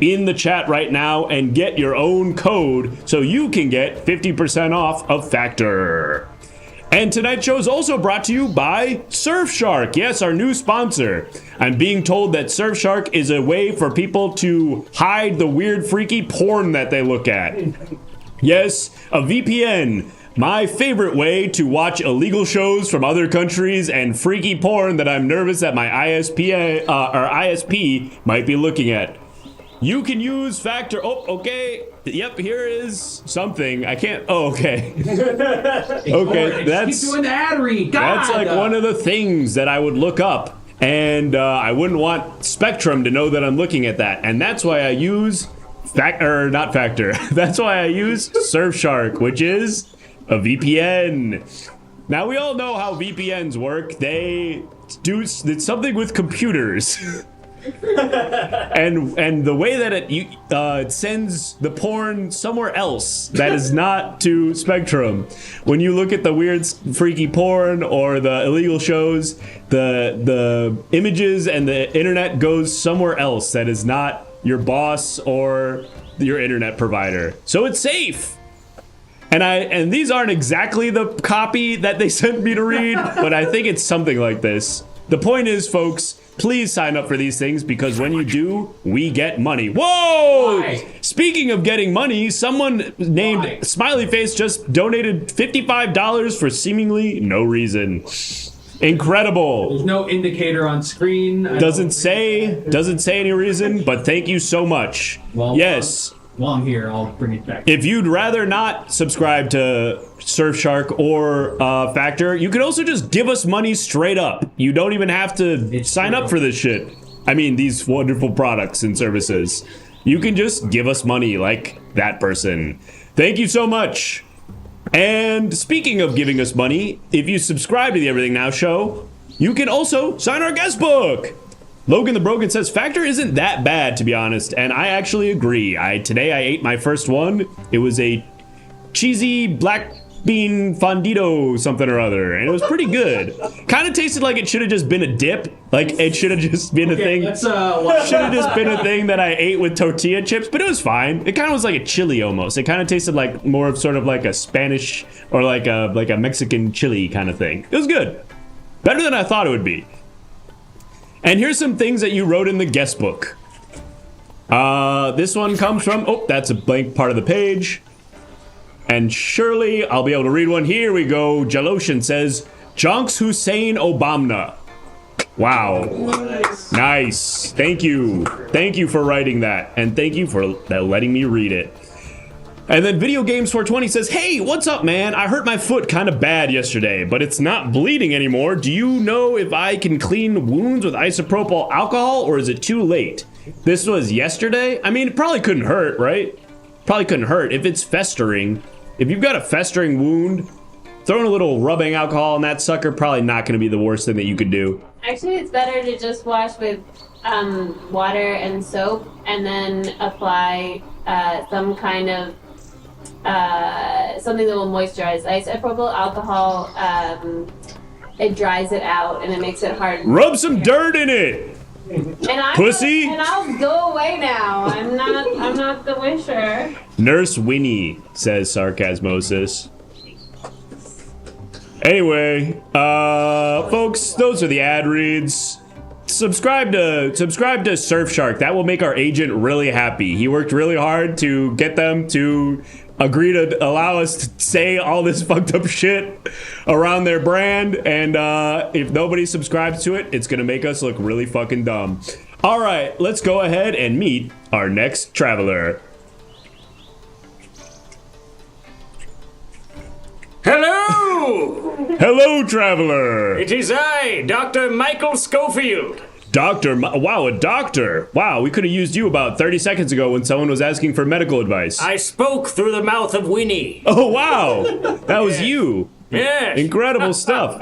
in the chat right now and get your own code so you can get 50% off of Factor. And tonight's show is also brought to you by Surfshark. Yes, our new sponsor. I'm being told that Surfshark is a way for people to hide the weird, freaky porn that they look at. Yes, a VPN. My favorite way to watch illegal shows from other countries and freaky porn that I'm nervous that my ISP might be looking at. You can use Factor. Oh, okay. Yep, here is something. I can't. Oh, okay. Okay, that's keep doing the ad read. God. That's like one of the things that I would look up, and I wouldn't want Spectrum to know that I'm looking at that, and that's why I use not Factor. That's why I use Surfshark, which is a VPN. Now we all know how VPNs work. They do something with computers. and the way that it sends the porn somewhere else that is not to Spectrum. When you look at the weird freaky porn or the illegal shows, the images and the internet goes somewhere else that is not your boss or your internet provider. So it's safe. And these aren't exactly the copy that they sent me to read, but I think it's something like this. The point is, folks, please sign up for these things because when you do, we get money. Whoa! Why? Speaking of getting money, someone named Smiley Face just donated $55 for seemingly no reason. Incredible. There's no indicator on screen. Doesn't say any reason, but thank you so much. Well, yes. While I'm here, I'll bring it back. If you'd rather not subscribe to Surfshark or Factor, you can also just give us money straight up. You don't even have to sign up for this shit. I mean, these wonderful products and services. You can just give us money like that person. Thank you so much. And speaking of giving us money, if you subscribe to the Everything Now show, you can also sign our guest book. Logan the Brogan says, Factor isn't that bad, to be honest, and I actually agree. Today I ate my first one. It was a cheesy black bean fondito something or other, and it was pretty good. Kind of tasted like it should have just been a dip. Like, it should have just been a thing. Should have just been a thing that I ate with tortilla chips, but it was fine. It kind of was like a chili almost. It kind of tasted like more of sort of like a Spanish or like a Mexican chili kind of thing. It was good. Better than I thought it would be. And here's some things that you wrote in the guest book. This one comes from, that's a blank part of the page. And surely I'll be able to read one. Here we go. Jaloshin says, Jonks Hussein Obama. Wow. Nice. Thank you. Thank you for writing that. And thank you for letting me read it. And then Video Games 420 says, hey, what's up, man? I hurt my foot kind of bad yesterday, but it's not bleeding anymore. Do you know if I can clean wounds with isopropyl alcohol, or is it too late? This was yesterday? I mean, it probably couldn't hurt, right? Probably couldn't hurt. If it's festering, if you've got a festering wound, throwing a little rubbing alcohol on that sucker, probably not going to be the worst thing that you could do. Actually, it's better to just wash with water and soap and then apply some kind of something that will moisturize. Isopropyl alcohol, it dries it out and it makes it hard. Rub some dirt in it. Pussy. And I'll go away now. I'm not the wisher. Nurse Winnie, says Sarcasmosis. Anyway, folks, those are the ad reads. Subscribe to Surfshark. That will make our agent really happy. He worked really hard to get them to agree to allow us to say all this fucked up shit around their brand, and if nobody subscribes to it, it's gonna make us look really fucking dumb. All right, let's go ahead and meet our next traveler. Hello! Hello, traveler! It is I, Dr. Michael Schofield. Wow, a doctor. Wow, we could have used you about 30 seconds ago when someone was asking for medical advice. I spoke through the mouth of Winnie. Oh, wow. That was you. Yes. Incredible stuff.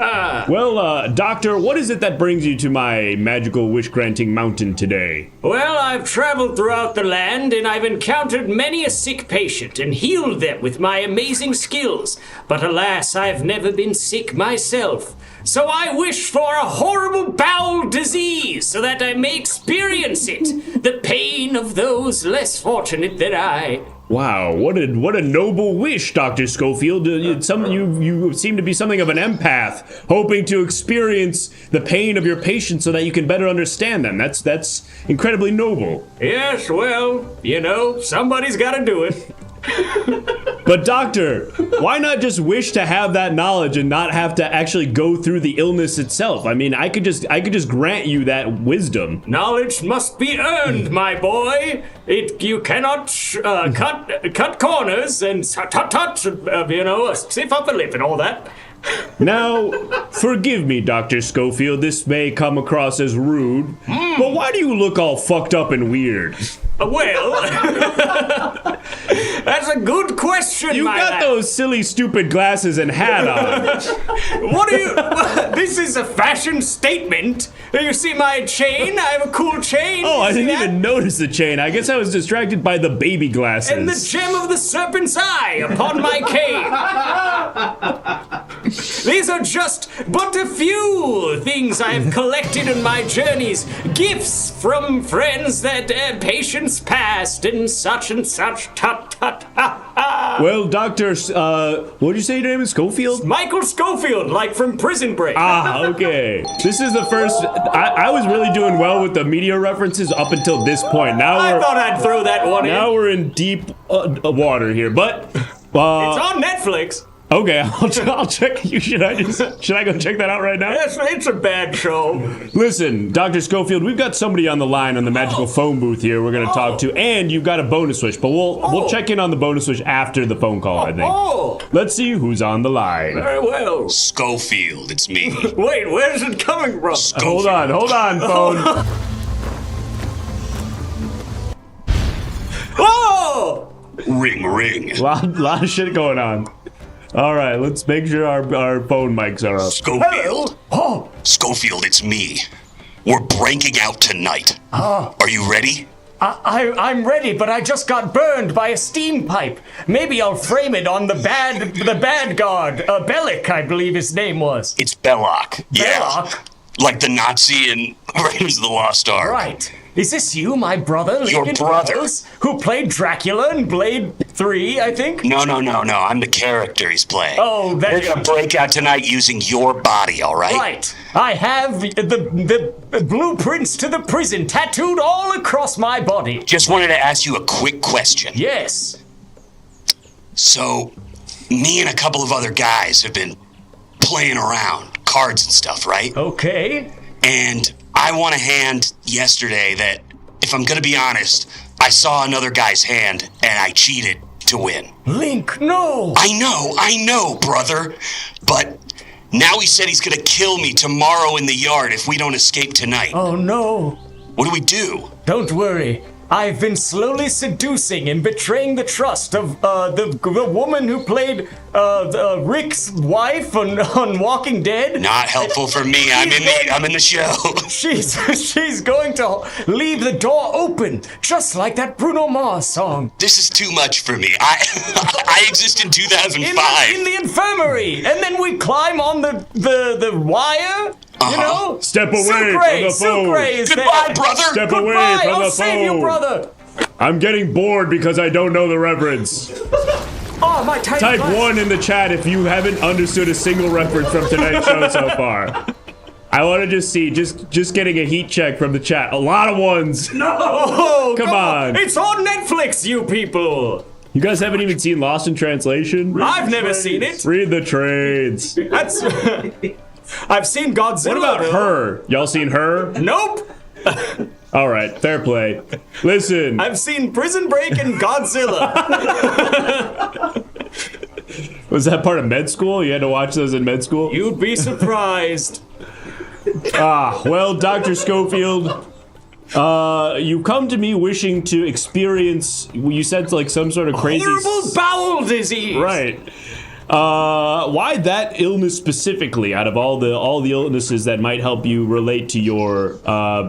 Well, doctor, what is it that brings you to my magical wish-granting mountain today? Well, I've traveled throughout the land and I've encountered many a sick patient and healed them with my amazing skills. But alas, I've never been sick myself. So I wish for a horrible bowel disease so that I may experience it, the pain of those less fortunate than I. Wow, what a noble wish, Dr. Schofield. You seem to be something of an empath, hoping to experience the pain of your patients so that you can better understand them. That's incredibly noble. Yes, well, somebody's got to do it. But doctor, why not just wish to have that knowledge and not have to actually go through the illness itself? I mean, I could just grant you that wisdom. Knowledge must be earned, my boy. You cannot cut corners and touch, stiff upper lip and all that. Now, forgive me, Dr. Schofield, this may come across as rude, but why do you look all fucked up and weird? Well, that's a good question, You got those silly, stupid glasses and hat on. This is a fashion statement. You see my chain? I have a cool chain. Oh, I didn't even notice the chain. I guess I was distracted by the baby glasses. And the gem of the serpent's eye upon my cane. These are just but a few things I have collected in my journeys. Gifts from friends that patients past and such tut tut ha ha. Well, Doctor, what did you say your name is? Schofield? Michael Schofield, like from Prison Break. Ah, okay. This is the first. I was really doing well with the media references up until this point. I thought I'd throw that one in. Now we're in deep water here, but it's on Netflix. Okay, I'll check. Should I go check that out right now? Yes, it's a bad show. Listen, Dr. Schofield, we've got somebody on the line on the magical phone booth here we're going to talk to, and you've got a bonus wish, but we'll check in on the bonus wish after the phone call, I think. Let's see who's on the line. Very well. Schofield, it's me. Wait, where's it coming from? Hold on, phone. Oh! Ring, ring. Lot of shit going on. All right, let's make sure our phone mics are up. Schofield. Oh. Schofield, it's me. We're breaking out tonight. Are you ready? I'm ready, but I just got burned by a steam pipe. Maybe I'll frame it on the bad guard. Bellic, I believe his name was. It's Belloc. Yeah. Belloc? Like the Nazi in Raiders of the Lost Ark. Right. Is this you, my brother? Your Lincoln brother. Rose, who played Dracula in Blade 3, I think? No. I'm the character he's playing. Oh, We're gonna break out tonight using your body, all right? Right. I have the blueprints to the prison tattooed all across my body. Just wanted to ask you a quick question. Yes. So, me and a couple of other guys have been playing around, cards and stuff, right? Okay. And I won a hand yesterday that, if I'm gonna be honest, I saw another guy's hand and I cheated to win. Link, no! I know, brother. But now he said he's gonna kill me tomorrow in the yard if we don't escape tonight. Oh no. What do we do? Don't worry. I've been slowly seducing and betraying the trust of the woman who played Rick's wife on Walking Dead. Not helpful for me. I'm in the show. She's going to leave the door open, just like that Bruno Mars song. This is too much for me. I exist in 2005. In the infirmary, and then we climb on the wire. You know? Step away from the phone. Goodbye, brother. Step away from the phone. I'll save you, brother. I'm getting bored because I don't know the reference. Oh, my Type 1 in the chat if you haven't understood a single reference from tonight's show so far. I want to just see, just getting a heat check from the chat. A lot of ones. No, come on. It's on Netflix, you people. You guys haven't even seen Lost in Translation? I've never seen it. Read the trades. That's. I've seen Godzilla. What about Her? Y'all seen Her? Nope. All right, fair play. Listen. I've seen Prison Break and Godzilla. Was that part of med school? You had to watch those in med school? You'd be surprised. Well, Dr. Schofield, you come to me wishing to experience, you said like some sort of crazy... Horrible bowel disease. Right. Why that illness specifically out of all the illnesses that might help you relate to your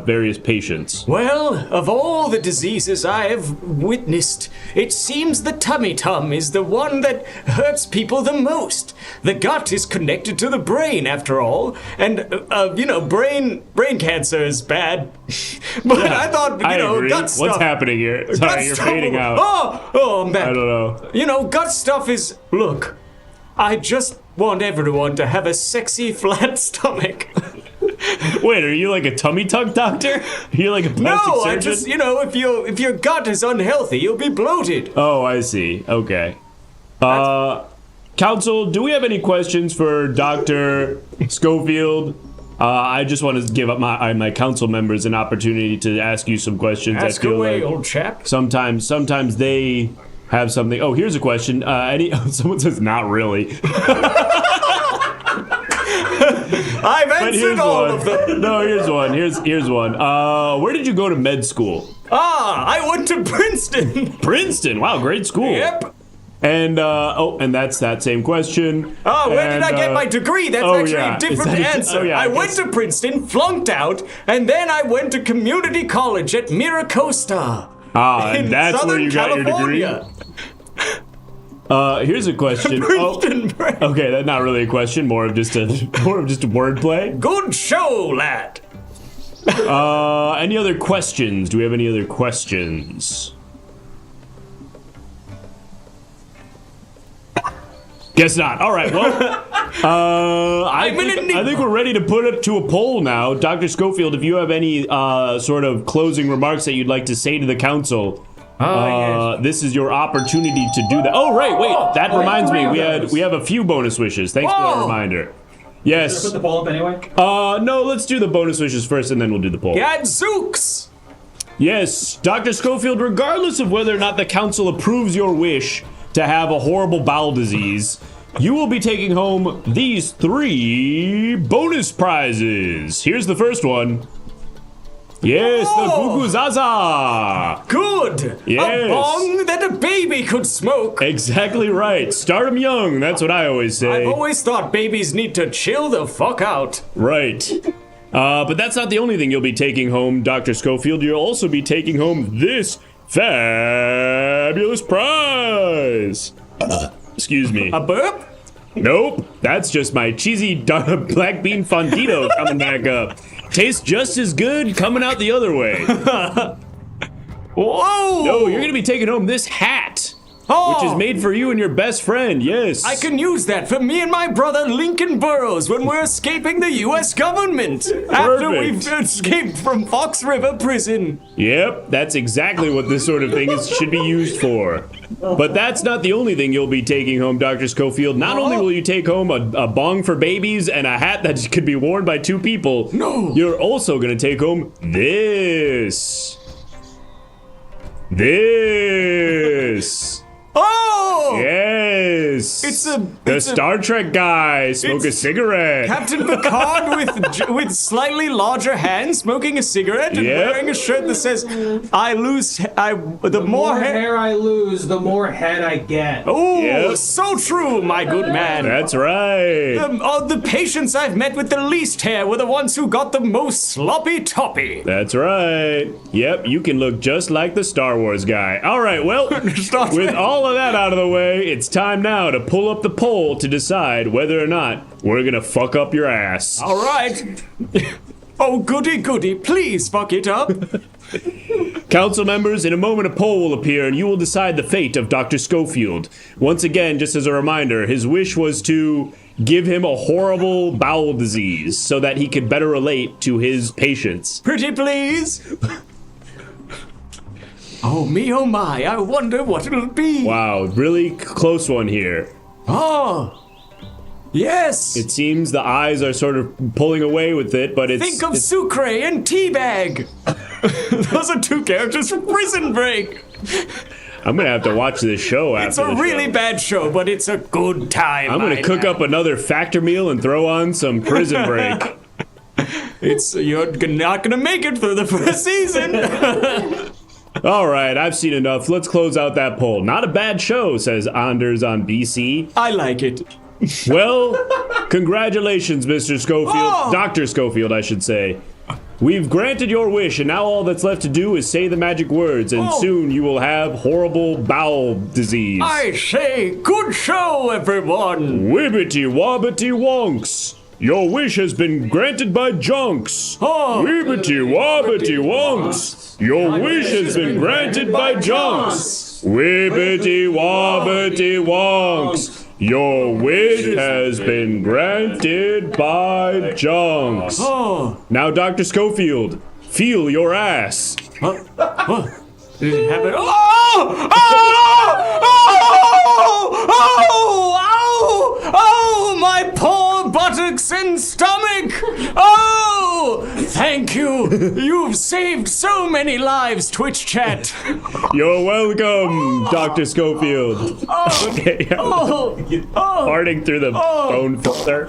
various patients? Well, of all the diseases I have witnessed, it seems the tummy tum is the one that hurts people the most. The gut is connected to the brain, after all, and brain cancer is bad. But yeah, I thought, I agree. gut stuff. What's happening here? Sorry, you're fading out. Oh, I'm back. I don't know. Gut stuff is. Look, I just want everyone to have a sexy flat stomach. Wait, are you like a tummy tuck doctor? Are you like a plastic surgeon? I just, if your gut is unhealthy, you'll be bloated. Oh, I see. Okay. Counsel, do we have any questions for Dr. Schofield? I just want to give up my council members an opportunity to ask you some questions. Ask away, old chap. Sometimes they have something. Oh, here's a question. Someone says not really. I've answered all of them. No, here's one. Here's one. Where did you go to med school? I went to Princeton. Princeton? Wow, great school. Yep. And and that's that same question. Oh, where did I get my degree? That's actually a different answer. I went to Princeton, flunked out, and then I went to community college at Miracosta. And that's Southern where you California. Got your degree? Here's a question. Okay, that's not really a question, more of just a wordplay. Good show, lad. Any other questions? Do we have any other questions? Guess not. All right, well, I think we're ready to put it to a poll now. Dr. Schofield, if you have any sort of closing remarks that you'd like to say to the council, yes. This is your opportunity to do that. Oh, right, wait, that reminds me. We have a few bonus wishes. Thanks for the reminder. Yes. Should I put the poll up anyway? No, let's do the bonus wishes first, and then we'll do the poll. Gadzooks! Yes, Dr. Schofield, regardless of whether or not the council approves your wish to have a horrible bowel disease, you will be taking home these 3 bonus prizes. Here's the first one. Yes, the Guguzaza. Good. Yes. A bong that a baby could smoke. Exactly right. Start 'em young. That's what I always say. I've always thought babies need to chill the fuck out. Right. But that's not the only thing you'll be taking home, Dr. Schofield. You'll also be taking home this fabulous prize. Excuse me. A burp? Nope. That's just my cheesy black bean fondito coming back up. Tastes just as good coming out the other way. Whoa! No, you're gonna be taking home this hat. Which is made for you and your best friend, yes. I can use that for me and my brother Lincoln Burrows when we're escaping the U.S. government. Perfect. After we've escaped from Fox River Prison. Yep, that's exactly what this sort of thing should be used for. But that's not the only thing you'll be taking home, Dr. Schofield. Not only will you take home a bong for babies and a hat that could be worn by 2 people, you're also gonna take home this. This. Oh! Yes! It's the Star Trek guy smoke a cigarette. Captain Picard with slightly larger hands smoking a cigarette and wearing a shirt that says, the more hair I lose, the more head I get. Oh, so true, my good man. That's right. The patients I've met with the least hair were the ones who got the most sloppy toppy. That's right. Yep, you can look just like the Star Wars guy. All right, well, with all of that out of the way, it's time now to pull up the poll to decide whether or not we're gonna fuck up your ass. All right. Oh, goody goody, please fuck it up. Council members, in a moment a poll will appear and you will decide the fate of Dr. Schofield. Once again, just as a reminder, his wish was to give him a horrible bowel disease so that he could better relate to his patients. Pretty please. Oh me, oh my, I wonder what it'll be. Wow, really close one here. Oh, yes. It seems the eyes are sort of pulling away with it, but Think of Sucre and Teabag. Those are 2 characters from Prison Break. I'm gonna have to watch this show after It's a really bad show, but it's a good time. I'm gonna cook up another factor meal and throw on some Prison Break. You're not gonna make it through the first season. All right, I've seen enough. Let's close out that poll. Not a bad show, says Anders on BC. I like it. Well, congratulations, Mr. Schofield. Dr. Schofield, I should say. We've granted your wish, and now all that's left to do is say the magic words, and soon you will have horrible bowel disease. I say, good show, everyone. Wibbity wobbity wonks. Your wish has been granted by Jonks. Wibbity wobbity wonks. Your wish has been granted by Jonks. Wibbity wobbity wonks. Your wish has been granted by Jonks. Now, Dr. Schofield, feel your ass. Did it happen? Oh, my poor buttocks and stomach. Oh, thank you. You've saved so many lives, Twitch chat. You're welcome, Dr. Schofield. Okay. Farting through the phone filter.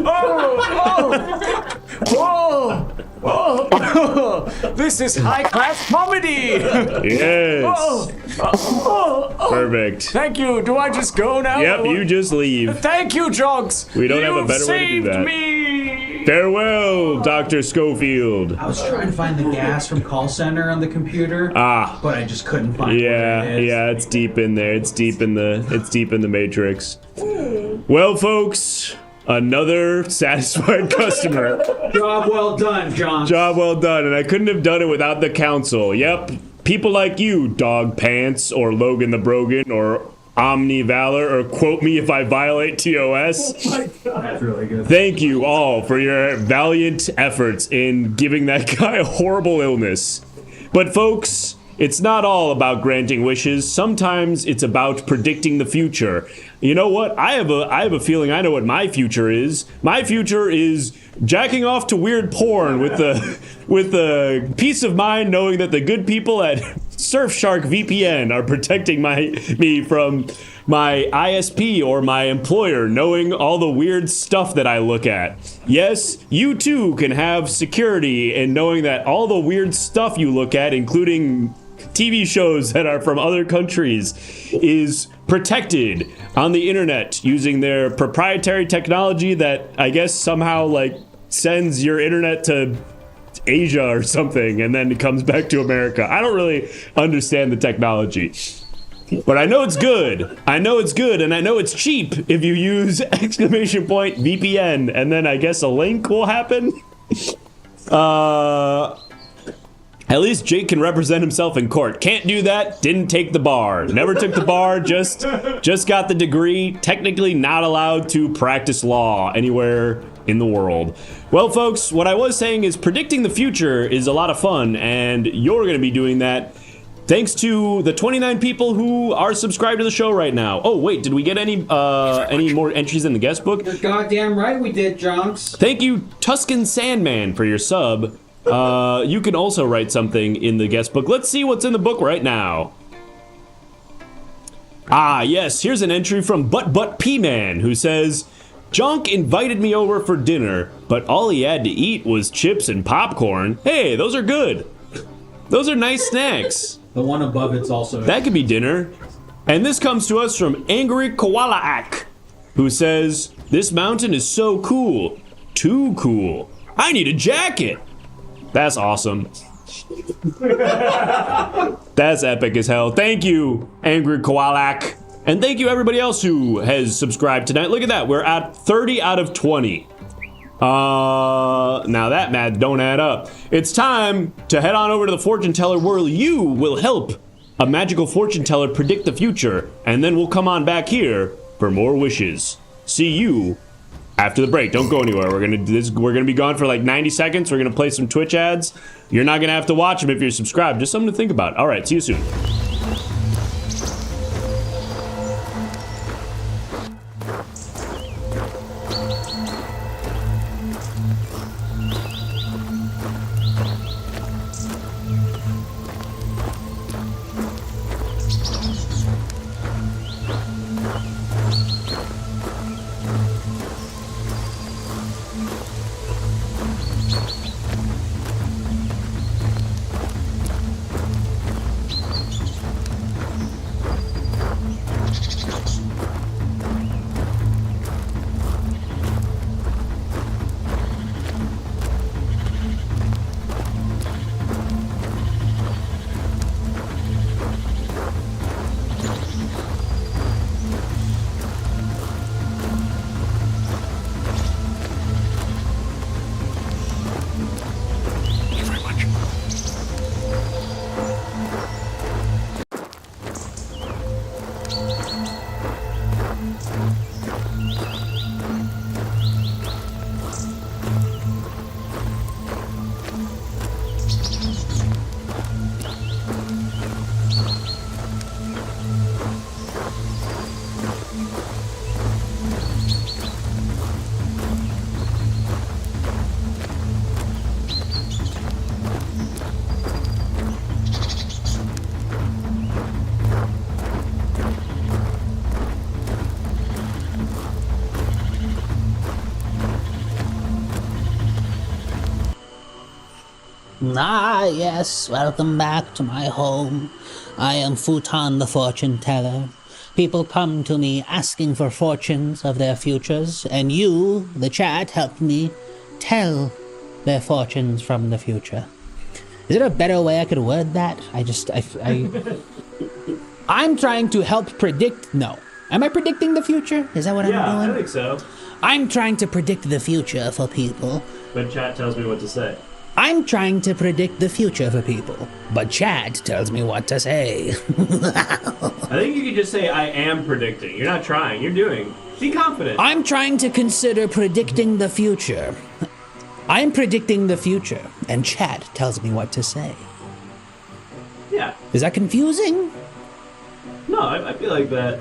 This is high-class comedy. Yes. Perfect. Thank you. Do I just go now? Yep, you just leave. Thank you, Jogs. We don't have a better way to do that. Me. Farewell, Dr. Schofield. I was trying to find the gas from call center on the computer. But I just couldn't find it. Yeah, it's deep in there. It's deep in the matrix. Well, folks, another satisfied customer. Job well done, John. Job well done, and I couldn't have done it without the council. Yep, people like you, Dog Pants, or Logan the Brogan, or Omni Valor, or quote me if I violate TOS. Oh my God. That's really good. Thank you all for your valiant efforts in giving that guy a horrible illness. But folks, it's not all about granting wishes. Sometimes it's about predicting the future. You know what? I have a feeling I know what my future is. My future is jacking off to weird porn with the peace of mind knowing that the good people at Surfshark VPN are protecting me from my ISP or my employer knowing all the weird stuff that I look at. Yes, you too can have security in knowing that all the weird stuff you look at, including TV shows that are from other countries, is protected on the internet using their proprietary technology that I guess somehow like sends your internet to Asia or something and then it comes back to America. I don't really understand the technology, but I know it's good. I know it's good, and I know it's cheap if you use !VPN, and then I guess a link will happen. At least Jake can represent himself in court. Can't do that, didn't take the bar. Never took the bar, just got the degree. Technically not allowed to practice law anywhere in the world. Well, folks, what I was saying is predicting the future is a lot of fun, and you're going to be doing that thanks to the 29 people who are subscribed to the show right now. Oh, wait, did we get any more entries in the guest book? You're goddamn right we did, Jonks. Thank you, Tuscan Sandman, for your sub. You can also write something in the guest book. Let's see what's in the book right now. Ah, yes, here's an entry from Butt P-Man, who says, Jonk invited me over for dinner, but all he had to eat was chips and popcorn. Hey, those are good. Those are nice snacks. The one above it's also... That could be dinner. And this comes to us from Angry Koala-Ak, who says, this mountain is so cool. Too cool. I need a jacket. That's awesome. That's epic as hell. Thank you, Angry Koalak. And thank you everybody else who has subscribed tonight. Look at that. We're at 30 out of 20. Now that math don't add up. It's time to head on over to the fortune teller where you will help a magical fortune teller predict the future. And then we'll come on back here for more wishes. See you after the break. Don't go anywhere. We're gonna be gone for like 90 seconds. We're gonna play some Twitch ads. You're not gonna have to watch them if you're subscribed. Just something to think about. All right, see you soon. Ah, yes, welcome back to my home. I am Futon the Fortune Teller. People come to me asking for fortunes of their futures, and you, the chat, helped me tell their fortunes from the future. Is there a better way I could word that? I'm trying to help predict. No. Am I predicting the future? Is that what I'm doing? Yeah, I think so. I'm trying to predict the future for people. But chat tells me what to say. I'm trying to predict the future for people, but chat tells me what to say. I think you could just say, I am predicting. You're not trying, you're doing. Be confident. I'm trying to consider predicting the future. I'm predicting the future, and chat tells me what to say. Yeah. Is that confusing? No, I feel like that.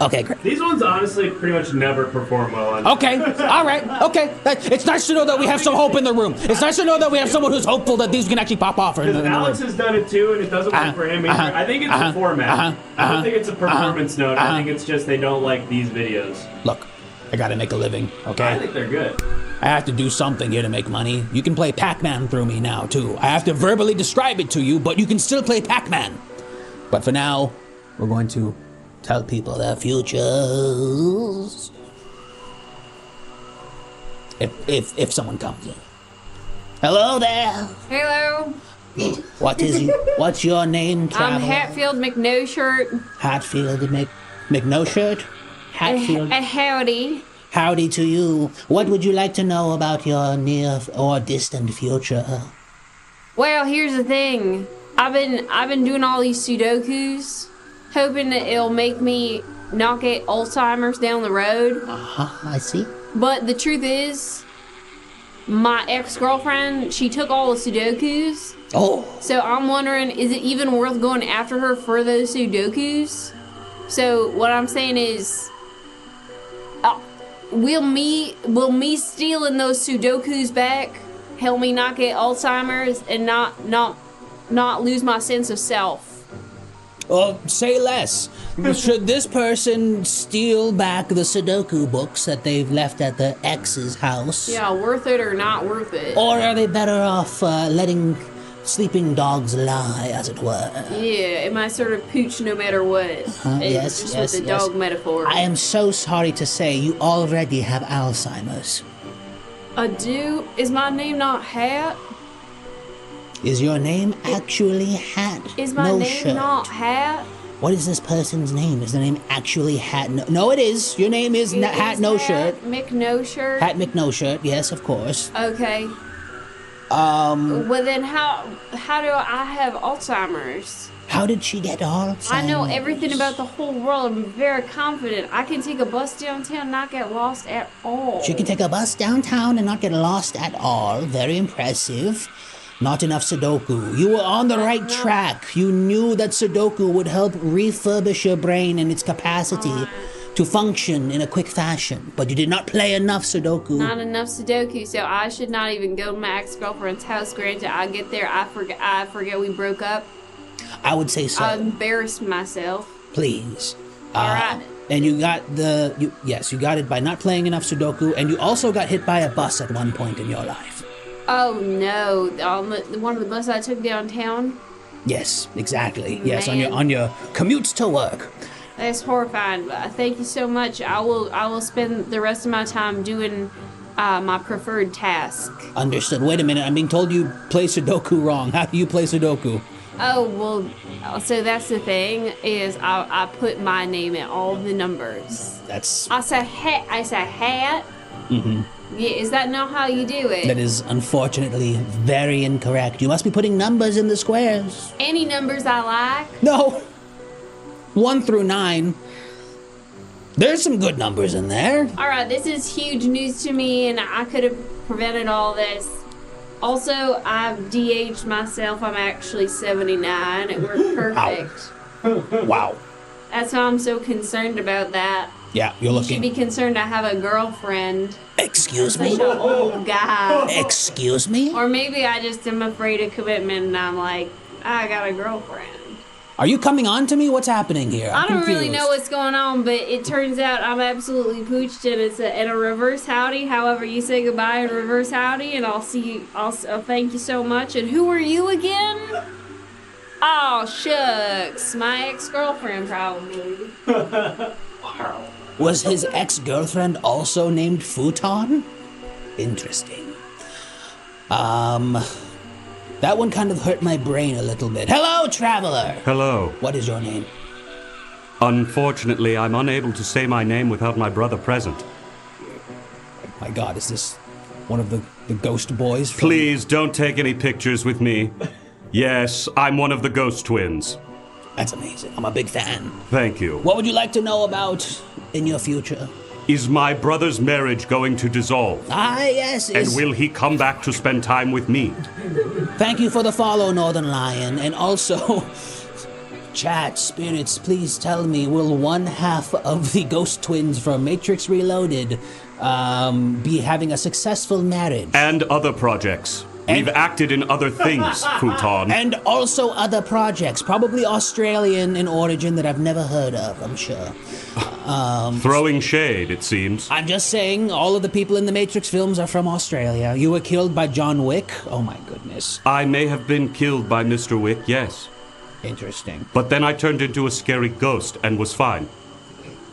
Okay, great. These ones honestly pretty much never perform well on. Okay, all right, okay. It's nice to know that we have some hope in the room. It's nice to know that we have someone who's hopeful that these can actually pop off. Because Alex has done it too, and it doesn't work for him. I think it's a format. I don't think it's a performance note. I think it's just they don't like these videos. Look, I gotta make a living, okay? I think they're good. I have to do something here to make money. You can play Pac-Man through me now, too. I have to verbally describe it to you, but you can still play Pac-Man. But for now, we're going to tell people their futures. If someone comes in. Hello there. Hello. What's your name, traveler? I'm Hatfield McNoshirt. Hatfield McNoshirt? Hatfield. Howdy. Howdy to you. What would you like to know about your near or distant future? Well, here's the thing. I've been doing all these Sudokus, hoping that it'll make me not get Alzheimer's down the road. I see. But the truth is, my ex-girlfriend, she took all the Sudokus. Oh. So I'm wondering, is it even worth going after her for those Sudokus? So what I'm saying is, will me stealing those Sudokus back help me not get Alzheimer's and not lose my sense of self? Well, say less. Should this person steal back the Sudoku books that they've left at the ex's house? Yeah, worth it or not worth it? Or are they better off letting sleeping dogs lie, as it were? Yeah, it might sort of pooch no matter what. Yes, just yes, with the yes. dog metaphor. I am so sorry to say you already have Alzheimer's. I do? Is my name not Hat? Is your name actually Hat? Is my name not Hat? What is this person's name? Is the name actually Hat? No, it is. Your name is Hat No Shirt. McNoshirt? Hat McNoshirt, yes, of course. Okay. Well then how do I have Alzheimer's? How did she get Alzheimer's? I know everything about the whole world. I'm very confident. I can take a bus downtown and not get lost at all. She can take a bus downtown and not get lost at all. Very impressive. Not enough Sudoku. You were on the right track. You knew that Sudoku would help refurbish your brain and its capacity to function in a quick fashion. But you did not play enough Sudoku. Not enough Sudoku, so I should not even go to my ex-girlfriend's house. Granted, I get there, I forget we broke up. I would say so. I embarrassed myself. Please. Alright. And you got you got it by not playing enough Sudoku, and you also got hit by a bus at one point in your life. Oh no, on one of the buses I took downtown? Yes, exactly. Yes, Man. on your commutes to work. That's horrifying, but thank you so much. I will spend the rest of my time doing my preferred task. Understood. Wait a minute, I'm being told you play Sudoku wrong. How do you play Sudoku? Oh, well, so that's the thing, is I put my name in all the numbers. I say hat. Mm-hmm. Yeah, is that not how you do it? That is unfortunately very incorrect. You must be putting numbers in the squares. Any numbers I like? No. 1 through 9. There's some good numbers in there. Alright, this is huge news to me, and I could have prevented all this. Also, I've de-aged myself. I'm actually 79. It worked perfect. Wow. That's why I'm so concerned about that. Yeah, you're You looking. should be concerned I have a girlfriend. Excuse me? Such an old guy. Excuse me? Or maybe I just am afraid of commitment and I'm like, I got a girlfriend. Are you coming on to me? What's happening here? I I'm don't really confused. know what's going on, but it turns out I'm absolutely pooched, and it's in a reverse howdy. However, you say goodbye in reverse howdy, and I'll see you. I'll thank you so much. And who are you again? Oh shucks, my ex-girlfriend probably. Was his ex-girlfriend also named Futon? Interesting. That one kind of hurt my brain a little bit. Hello, traveler! Hello. What is your name? Unfortunately, I'm unable to say my name without my brother present. My God, is this one of the ghost boys? Please don't take any pictures with me. Yes, I'm one of the ghost twins. That's amazing. I'm a big fan. Thank you. What would you like to know about in your future? Is my brother's marriage going to dissolve? Ah, yes. And will he come back to spend time with me? Thank you for the follow, Northern Lion. And also, chat, spirits, please tell me, will one half of the ghost twins from Matrix Reloaded be having a successful marriage? And other projects. We've acted in other things, Futon. And also other projects, probably Australian in origin that I've never heard of, I'm sure. Throwing shade, it seems. I'm just saying, all of the people in the Matrix films are from Australia. You were killed by John Wick? Oh my goodness. I may have been killed by Mr. Wick, yes. Interesting. But then I turned into a scary ghost and was fine.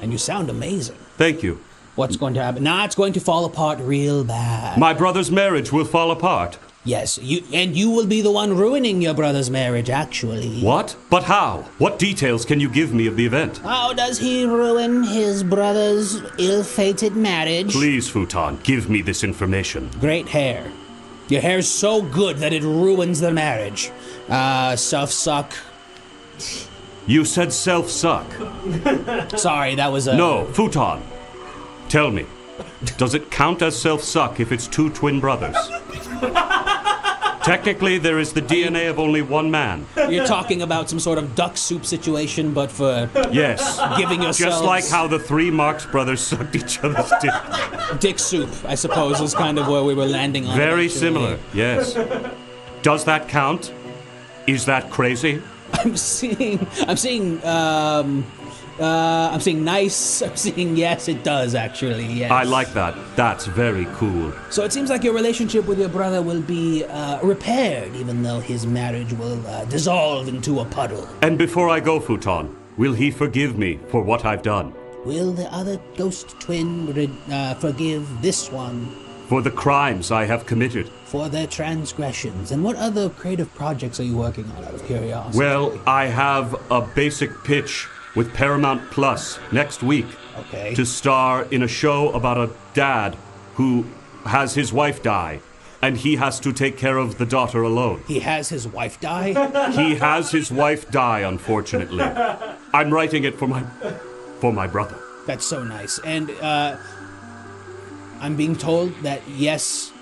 And you sound amazing. Thank you. What's going to happen? Nah, it's going to fall apart real bad. My brother's marriage will fall apart. Yes, you will be the one ruining your brother's marriage, actually. What? But how? What details can you give me of the event? How does he ruin his brother's ill-fated marriage? Please, Futon, give me this information. Great hair. Your hair's so good that it ruins the marriage. Self-suck. You said self-suck. Sorry, that was a... No, Futon. Tell me, does it count as self-suck if it's two twin brothers? Technically, there is the DNA of only one man. You're talking about some sort of duck soup situation, but for yes, giving yourselves... Just like how the three Marx brothers sucked each other's dick. Dick soup, I suppose, is kind of where we were landing on. Very similar, yes. Does that count? Is that crazy? I'm seeing nice. I'm seeing yes, it does actually, yes. I like that. That's very cool. So it seems like your relationship with your brother will be repaired, even though his marriage will dissolve into a puddle. And before I go, Futon, will he forgive me for what I've done? Will the other ghost twin forgive this one? For the crimes I have committed. For their transgressions. And what other creative projects are you working on, out of curiosity? Well, I have a basic pitch with Paramount Plus next week. Okay. To star in a show about a dad who has his wife die, and he has to take care of the daughter alone. He has his wife die? He has his wife die, unfortunately. I'm writing it for my brother. That's so nice. And I'm being told that, yes,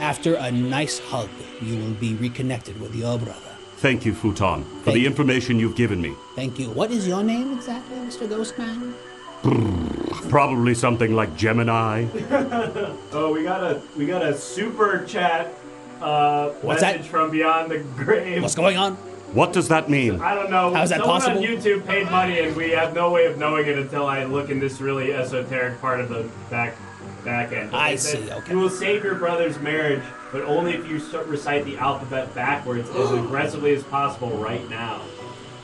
after a nice hug, you will be reconnected with your brother. Thank you, Futon, for the information you've given me. Thank you. What is your name exactly, Mr. Ghostman? Probably something like Gemini. Oh, we got a super chat What's message that? from beyond the grave. What's going on? What does that mean? I don't know. How is that Someone possible? on YouTube paid money, and we have no way of knowing it until I look in this really esoteric part of the back end. But I they said, see, okay. You will save your brother's marriage, but only if you recite the alphabet backwards as aggressively as possible right now.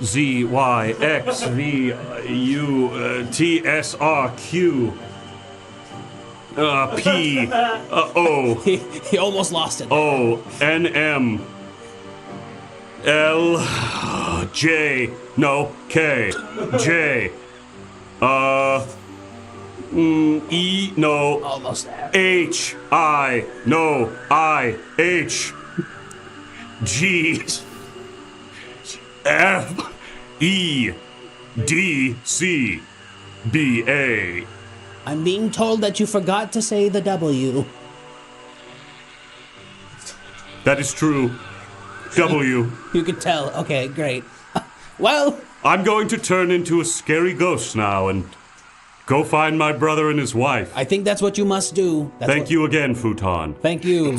Z, Y, X, V, U, T, S, R, Q, P, O. He almost lost it. O, N, M, L, J, no, K, J, E, no, Almost there. H, I, no, I, H, G, F, E, D, C, B, A. I'm being told that you forgot to say the W. That is true. W. You could tell. Okay, great. Well, I'm going to turn into a scary ghost now and go find my brother and his wife. I think that's what you must do. Thank you again, Futon. Thank you.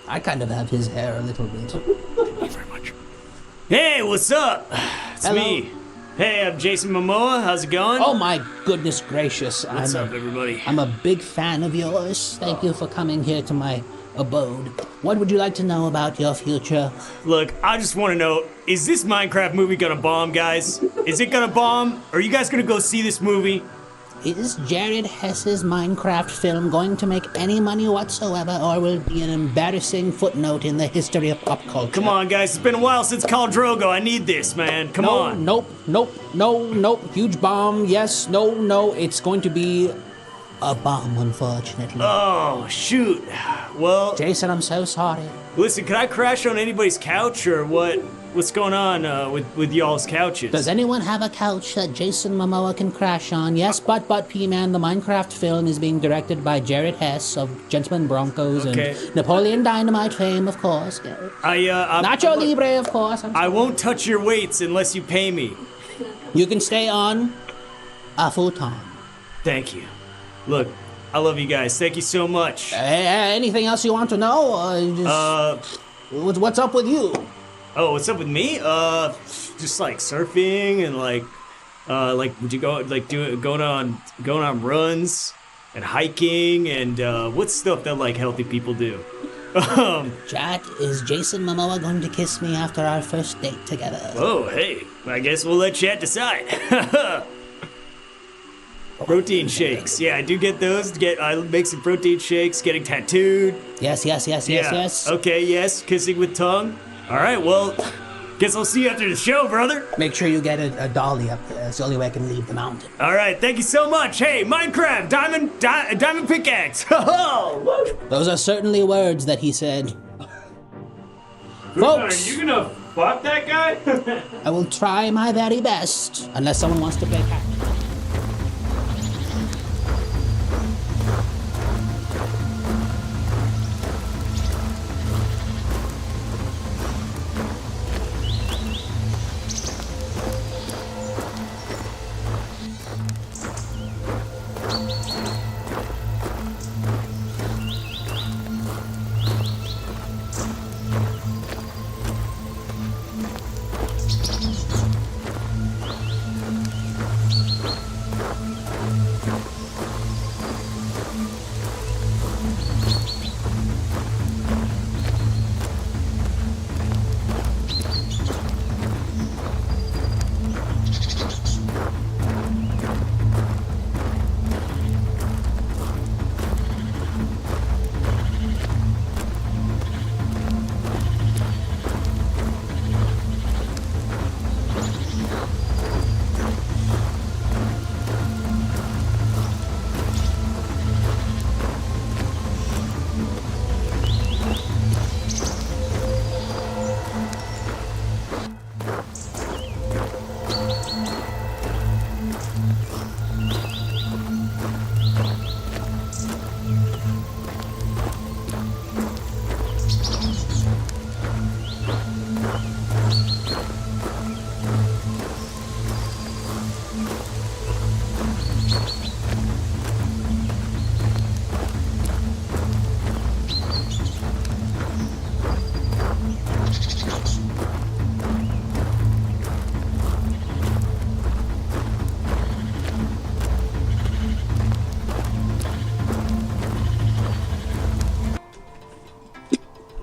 I kind of have his hair a little bit. Hey, what's up? It's Hello. me. Hey, I'm Jason Momoa. How's it going? Oh my goodness gracious. What's up, everybody? I'm a big fan of yours. Thank you for coming here to my abode. What would you like to know about your future? Look, I just want to know, is this Minecraft movie gonna bomb, guys? Is it gonna bomb? Are you guys gonna go see this movie? Is Jared Hess's Minecraft film going to make any money whatsoever, or will it be an embarrassing footnote in the history of pop culture? Come on, guys. It's been a while since Khal Drogo. I need this, man. Come on. Nope. Huge bomb. Yes, no. It's going to be a bomb, unfortunately. Oh, shoot. Well... Jason, I'm so sorry. Listen, can I crash on anybody's couch, or what? What's going on with y'all's couches? Does anyone have a couch that Jason Momoa can crash on? Yes, but P-Man, the Minecraft film is being directed by Jared Hess of Gentleman Broncos and Napoleon Dynamite fame, of course. Nacho Libre, of course. I won't touch your weights unless you pay me. You can stay on a futon. Thank you. Look, I love you guys. Thank you so much. Anything else you want to know? What's up with you? Oh, what's up with me? Just like surfing and like would you go going on runs and hiking and what's stuff that like healthy people do? Chat, is Jason Momoa going to kiss me after our first date together? Oh, hey, I guess we'll let Chat decide. Protein shakes. Yeah, I do get those. I make some protein shakes, getting tattooed. Yes. Okay, yes, kissing with tongue. All right, well, guess I'll see you after the show, brother. Make sure you get a dolly up there. It's the only way I can leave the mountain. All right, thank you so much. Hey, Minecraft, diamond pickaxe. Those are certainly words that he said. Folks, are you gonna fuck that guy? I will try my very best, unless someone wants to play catch.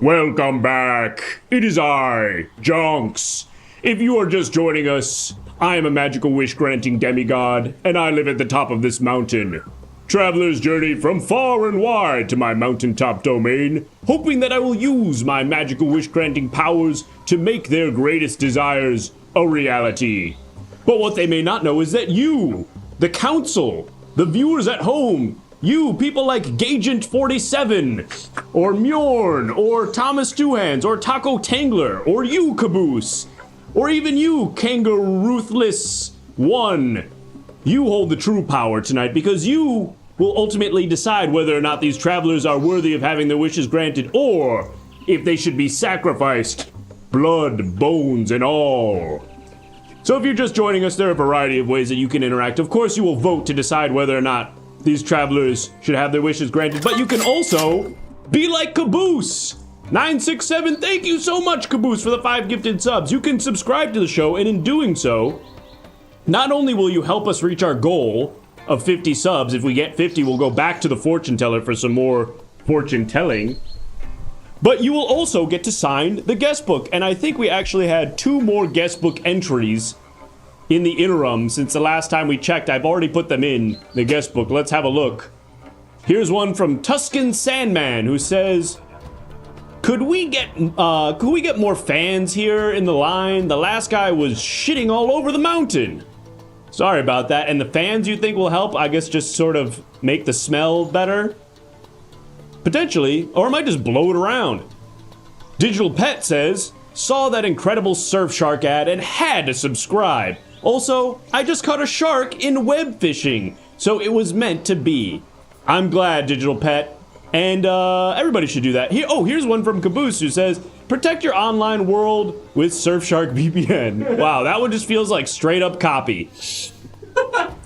Welcome back. It is I, Jonks. If you are just joining us, I am a magical wish-granting demigod, and I live at the top of this mountain. Travelers journey from far and wide to my mountaintop domain, hoping that I will use my magical wish-granting powers to make their greatest desires a reality. But what they may not know is that you, the council, the viewers at home, you, people like Gagent47, or Mjorn, or Thomas Twohands, or Taco Tangler, or you, Caboose, or even you, Kangaroo-Ruthless 1. You hold the true power tonight because you will ultimately decide whether or not these travelers are worthy of having their wishes granted, or if they should be sacrificed, blood, bones, and all. So if you're just joining us, there are a variety of ways that you can interact. Of course, you will vote to decide whether or not these travelers should have their wishes granted, but you can also be like Caboose 967, thank you so much, Caboose, for the 5 gifted subs. You can subscribe to the show, and in doing so, not only will you help us reach our goal of 50 subs, if we get 50, we'll go back to the fortune teller for some more fortune telling, but you will also get to sign the guest book. And I think we actually had 2 more guest book entries in the interim since the last time we checked. I've already put them in the guest book. Let's have a look. Here's one from Tuscan Sandman, who says, Could we get more fans here in the line? The last guy was shitting all over the mountain. Sorry about that. And the fans you think will help, I guess, just sort of make the smell better? Potentially, or it might just blow it around. Digital Pet says, saw that incredible Surf Shark ad and had to subscribe. Also, I just caught a shark in web fishing, so it was meant to be. I'm glad, Digital Pet. And everybody should do that. Here's one from Caboose who says, protect your online world with Surfshark VPN. Wow, that one just feels like straight up copy.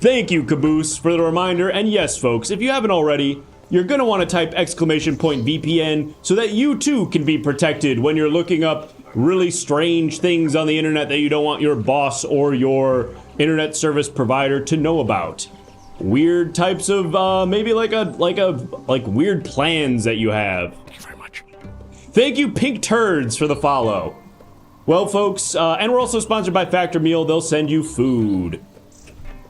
Thank you, Caboose, for the reminder. And yes, folks, if you haven't already, you're going to want to type !VPN so that you too can be protected when you're looking up really strange things on the internet that you don't want your boss or your internet service provider to know about. Weird types of maybe like weird plans that you have. Thank you very much. Thank you, Pink Turds, for the follow. Well, folks, and we're also sponsored by Factor Meal. They'll send you food.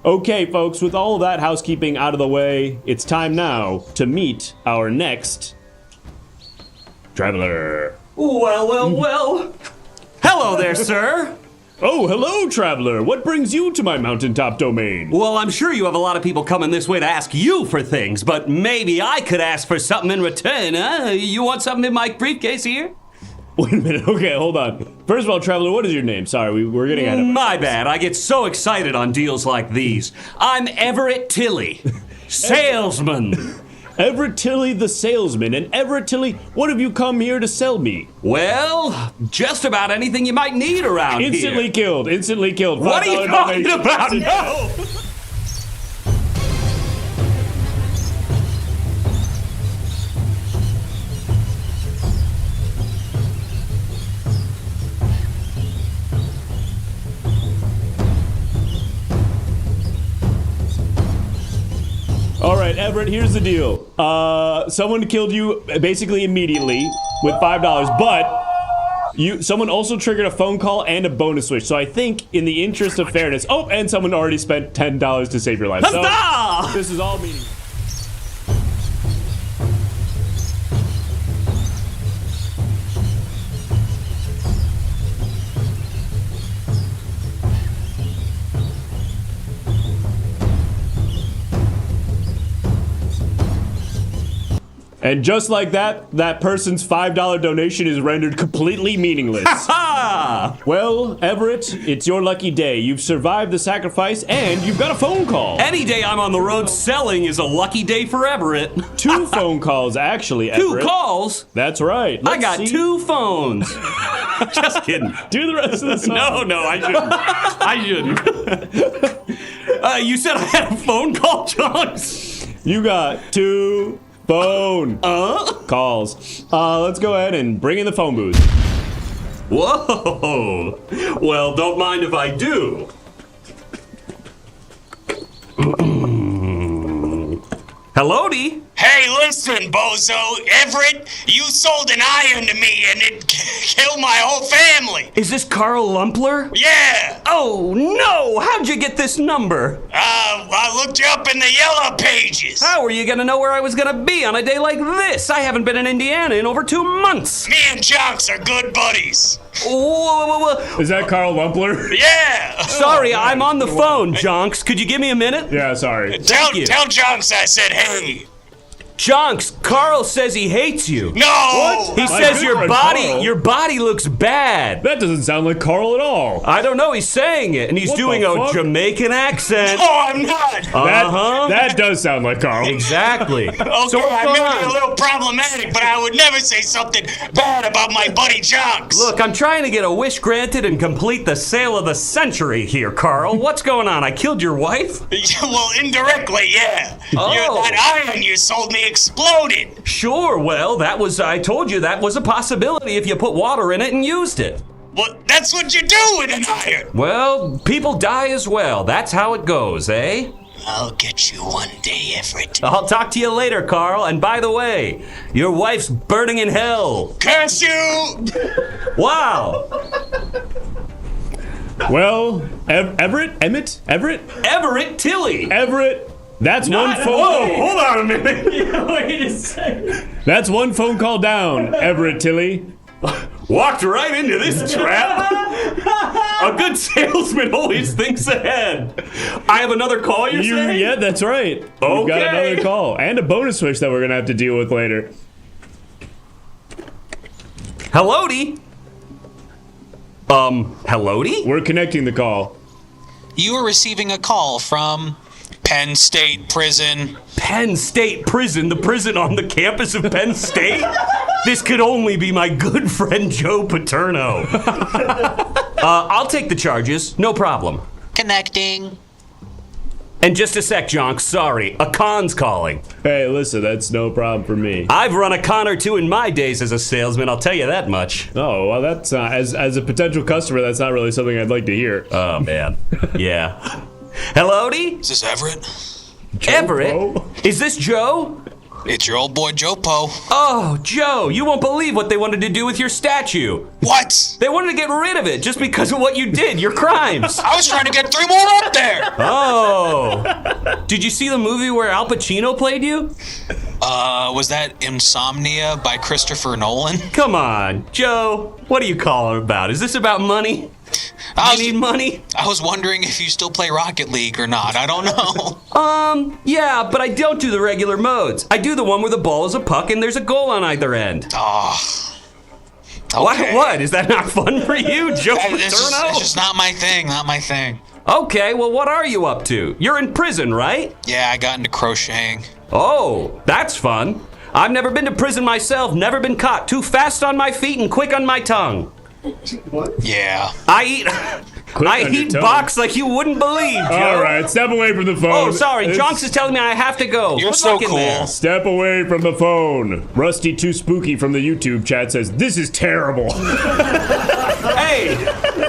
Okay, folks, with all of that housekeeping out of the way, it's time now to meet our next traveler. Well. Hello there, sir. Oh, hello, traveler. What brings you to my mountaintop domain? Well, I'm sure you have a lot of people coming this way to ask you for things, but maybe I could ask for something in return, huh? You want something in my briefcase here? Wait a minute. Okay, hold on. First of all, traveler, what is your name? Sorry, we're getting ahead of ourselves. My bad. I get so excited on deals like these. I'm Everett Tilly, salesman. Everett Tilly the salesman. And Everett Tilly, what have you come here to sell me? Well, just about anything you might need around here. Instantly killed. What are you talking about? No! All right, Everett, here's the deal. Someone killed you basically immediately with $5, but someone also triggered a phone call and a bonus switch. So I think in the interest of fairness, and someone already spent $10 to save your life. So this is all meaningless. And just like that, that person's $5 donation is rendered completely meaningless. Well, Everett, it's your lucky day. You've survived the sacrifice, and you've got a phone call. Any day I'm on the road selling is a lucky day for Everett. 2 phone calls, actually, Everett. 2 calls? That's right. I got 2 phones. Just kidding. Do the rest of the song. No, I shouldn't. You said I had a phone call, Jones? You got 2 phone calls. Let's go ahead and bring in the phone booth. Whoa. Well, don't mind if I do. Hello-de. Hey, listen, bozo. Everett, you sold an iron to me and it killed my whole family. Is this Carl Lumpler? Yeah. Oh, no. How'd you get this number? I looked you up in the yellow pages. How were you going to know where I was going to be on a day like this? I haven't been in Indiana in over 2 months. Me and Jonks are good buddies. Whoa. Is that Carl Lumpler? Yeah. Sorry, I'm on the phone, Jonks. Could you give me a minute? Yeah, sorry. Tell Jonks I said hey. Jonks, Carl says he hates you. No! What? He says your body looks bad. That doesn't sound like Carl at all. I don't know, he's saying it, and he's doing a Jamaican accent. Oh, I'm not! That does sound like Carl. Exactly. Okay, I may be a little problematic, but I would never say something bad about my buddy Jonks. Look, I'm trying to get a wish granted and complete the sale of the century here, Carl. What's going on? I killed your wife? Well, indirectly, yeah. Oh. That iron you sold me they exploded. Sure, well, I told you that was a possibility if you put water in it and used it. Well, that's what you do with an iron. Well, people die as well. That's how it goes, eh? I'll get you one day, Everett. I'll talk to you later, Carl. And by the way, your wife's burning in hell. Curse you! Wow. Well, Everett Tilly. Everett. That's one phone. Whoa, hold on a minute. Wait a second. That's one phone call down, Everett Tilly. Walked right into this trap. A good salesman always thinks ahead. I have another call, you're saying? Yeah, that's right. Okay. We've got another call. And a bonus switch that we're going to have to deal with later. Hello-de? Hello-de? We're connecting the call. You are receiving a call from Penn State Prison. Penn State Prison? The prison on the campus of Penn State? This could only be my good friend Joe Paterno. I'll take the charges, no problem. Connecting. And just a sec, Jonk, sorry. A con's calling. Hey, listen, that's no problem for me. I've run a con or two in my days as a salesman, I'll tell you that much. Oh, well, that's, as a potential customer, that's not really something I'd like to hear. Oh, man. Yeah. Hello-de? Is this Everett? Everett? Is this Joe? It's your old boy Joe Poe. Oh, Joe, you won't believe what they wanted to do with your statue. What? They wanted to get rid of it just because of what you did, your crimes. I was trying to get 3 more up there. Oh. Did you see the movie where Al Pacino played you? Was that Insomnia by Christopher Nolan? Come on, Joe. What are you calling about? Is this about money? I need money? I was wondering if you still play Rocket League or not. I don't know. Yeah, but I don't do the regular modes. I do the one where the ball is a puck and there's a goal on either end. Oh. Okay. What? Is that not fun for you, Joe Paterno? It's just not my thing, not my thing. Okay, well, what are you up to? You're in prison, right? Yeah, I got into crocheting. Oh, that's fun. I've never been to prison myself, never been caught. Too fast on my feet and quick on my tongue. What? Yeah. I eat box like you wouldn't believe, Joe. All right, step away from the phone. Oh, sorry. Jonks is telling me I have to go. You're Good so luck in cool. there. Step away from the phone. Rusty Too Spooky from the YouTube chat says, this is terrible. Hey,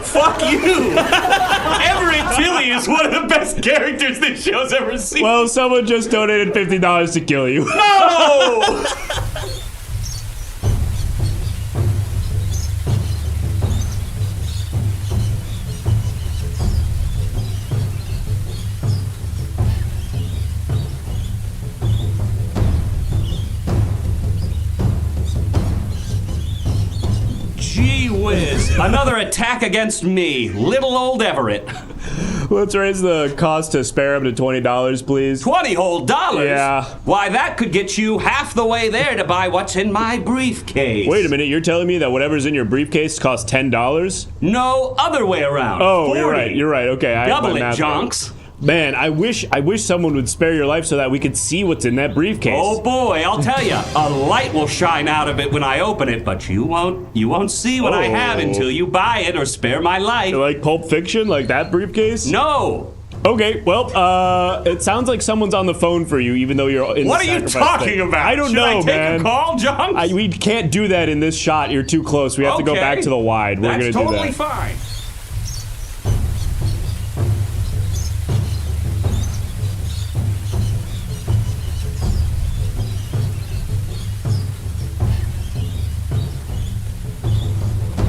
fuck you. Everett Tilly is one of the best characters this show's ever seen. Well, someone just donated $50 to kill you. No! Gee whiz. Another attack against me, little old Everett. Let's raise the cost to spare him to $20, please. $20 whole dollars? Yeah. Why, that could get you half the way there to buy what's in my briefcase. Wait a minute, you're telling me that whatever's in your briefcase costs $10? No, other way around. Oh, 40. you're right. Okay, I Double have my it, math wrong. Jonks. Man, I wish someone would spare your life so that we could see what's in that briefcase. Oh boy, I'll tell you, a light will shine out of it when I open it, but you won't see what I have until you buy it or spare my life. Like Pulp Fiction, like that briefcase? No. Okay, well, it sounds like someone's on the phone for you, even though you're in What the are you sacrifice talking thing. about? I don't Should know, I take man. a call, John? We can't do that in this shot. You're too close. We have to go back to the wide. We're That's gonna totally do that. fine.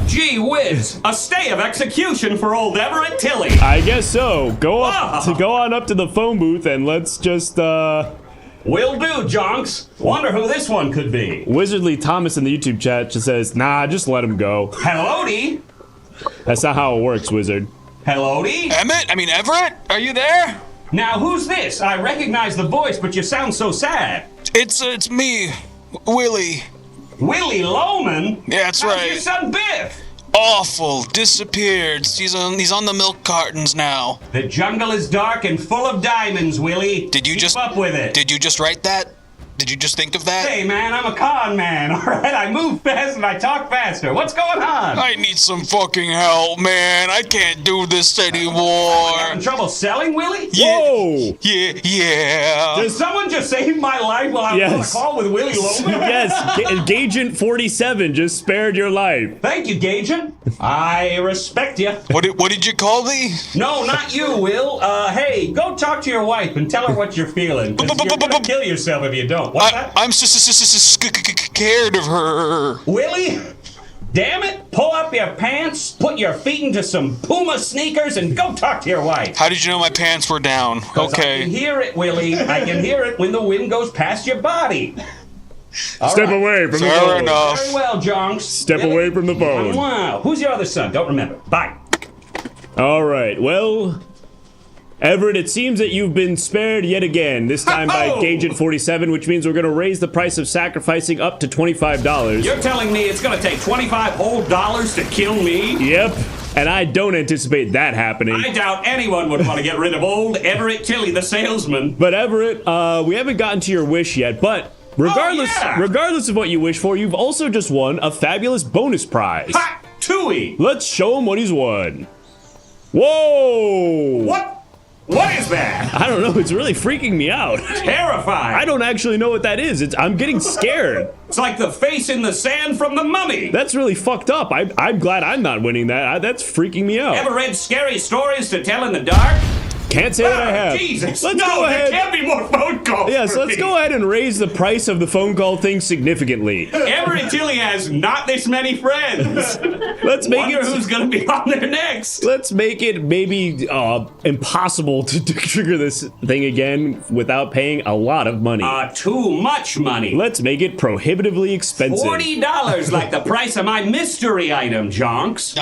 Gee whiz, a stay of execution for old Everett Tilly. I guess so. Go on up to the phone booth and let's just Will do, Jonks. Wonder who this one could be. Wizardly Thomas in the YouTube chat just says, nah, just let him go. Hello-de. That's not how it works, Wizard. Hello-de. Everett, are you there? Now, who's this? I recognize the voice, but you sound so sad. It's me, Willie. Willie Loman? Yeah, that's How's right. your son Biff? Awful, disappeared. He's on the milk cartons now. The jungle is dark and full of diamonds, Willie. Did you Keep up with it. Did you just write that? Did you just think of that? Hey, man, I'm a con man, all right? I move fast and I talk faster. What's going on? I need some fucking help, man. I can't do this anymore. You having trouble selling, Willie? Whoa! Yeah. Did someone just save my life while I was on a call with Willie Loman? Yes, Gagent 47 just spared your life. Thank you, Gagent. I respect you. What did you call me? No, not you, Will. Hey, go talk to your wife and tell her what you're feeling. 'Cause you're gonna kill yourself if you don't. What's that? I'm scared of her. Willie? Damn it! Pull up your pants, put your feet into some Puma sneakers, and go talk to your wife. How did you know my pants were down? I can hear it, Willie. I can hear it when the wind goes past your body. Step away from the phone. Very well, Jonks. Step away from the phone. Wow. Who's your other son? Don't remember. Bye. All right, well, Everett, it seems that you've been spared yet again, this time by Gagent 47, which means we're going to raise the price of sacrificing up to $25. You're telling me it's going to take $25 whole to kill me? Yep, and I don't anticipate that happening. I doubt anyone would want to get rid of old Everett Tilly, the salesman. But Everett, we haven't gotten to your wish yet, but regardless of what you wish for, you've also just won a fabulous bonus prize. Ha! Tui! Let's show him what he's won. Whoa! What is that? I don't know. It's really freaking me out. Terrifying. I don't actually know what that is. I'm getting scared. It's like the face in the sand from the Mummy. That's really fucked up. I'm glad I'm not winning that. That's freaking me out. Ever read scary stories to tell in the dark? Can't say that I have. Jesus. Let's go ahead. There can't be more phone calls. Yes, for let's me. go ahead and raise the price of the phone call thing significantly. Everett Tilly has not this many friends. Let's make Wonder who's going to be on there next. Let's make it maybe impossible to trigger this thing again without paying a lot of money. Too much money. Let's make it prohibitively expensive. $40 like the price of my mystery item, Jonks.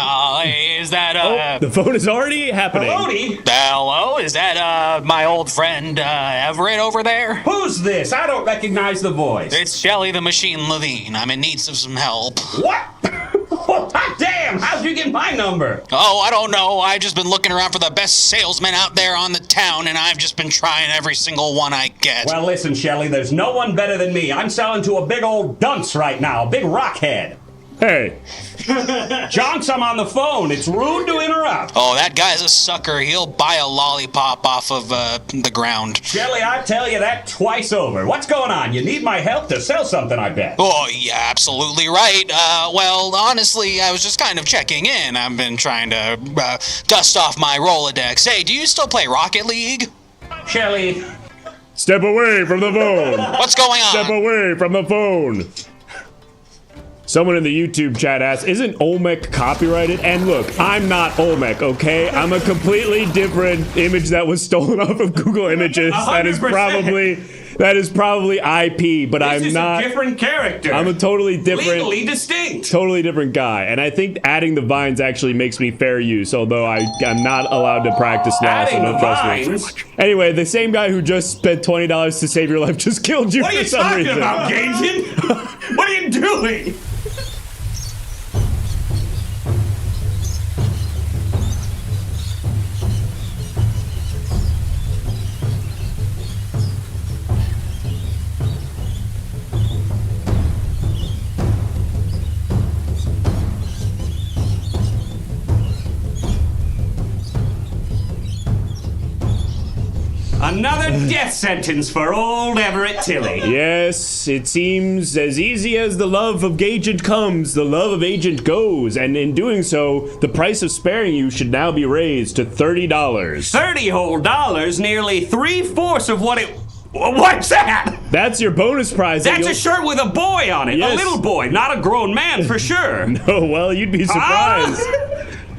Is that, The phone is already happening. Hello? Is that, my old friend, Everett over there? Who's this? I don't recognize the voice. It's Shelley the Machine Levine. I'm in need of some help. What? Oh, damn! How'd you get my number? Oh, I don't know. I've just been looking around for the best salesman out there on the town, and I've just been trying every single one I get. Well, listen, Shelley, there's no one better than me. I'm selling to a big old dunce right now, a big rockhead. Hey. Jonks, I'm on the phone. It's rude to interrupt. Oh, that guy's a sucker. He'll buy a lollipop off of the ground. Shelley, I tell you that twice over. What's going on? You need my help to sell something, I bet. Oh, yeah, absolutely right. Well, honestly, I was just kind of checking in. I've been trying to dust off my Rolodex. Hey, do you still play Rocket League? Shelley. Step away from the phone. What's going on? Step away from the phone. Someone in the YouTube chat asked, isn't Olmec copyrighted? And look, I'm not Olmec, okay? I'm a completely different image that was stolen off of Google Images. 100%. That is probably IP, but I'm not. This is a different character. I'm a totally different. Legally distinct. Totally different guy. And I think adding the vines actually makes me fair use, although I'm not allowed to practice law, so don't trust me. Anyway, the same guy who just spent $20 to save your life just killed you What are for you some talking reason. about, Gagent? What are you doing? Another death sentence for old Everett Tilly. Yes, it seems as easy as the love of Agent comes, the love of Agent goes, and in doing so, the price of sparing you should now be raised to $30. $30 whole, nearly 3/4 of what it... What's that? That's your bonus prize. That's a shirt with a boy on it. Yes. A little boy, not a grown man for sure. No, well, you'd be surprised.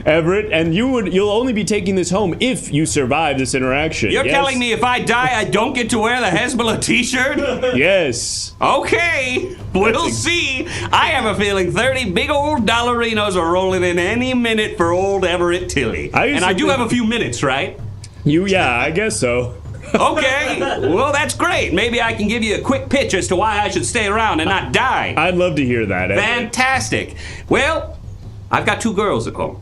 Everett, and you'll only be taking this home if you survive this interaction. You're telling me if I die, I don't get to wear the Hezbollah t-shirt? Yes. Okay, we'll see. I have a feeling 30 big old dollarinos are rolling in any minute for old Everett Tilly. And I do have a few minutes, right? Yeah, I guess so. Okay, well, that's great. Maybe I can give you a quick pitch as to why I should stay around and not die. I'd love to hear that, Everett. Fantastic. Well, I've got 2 girls at home.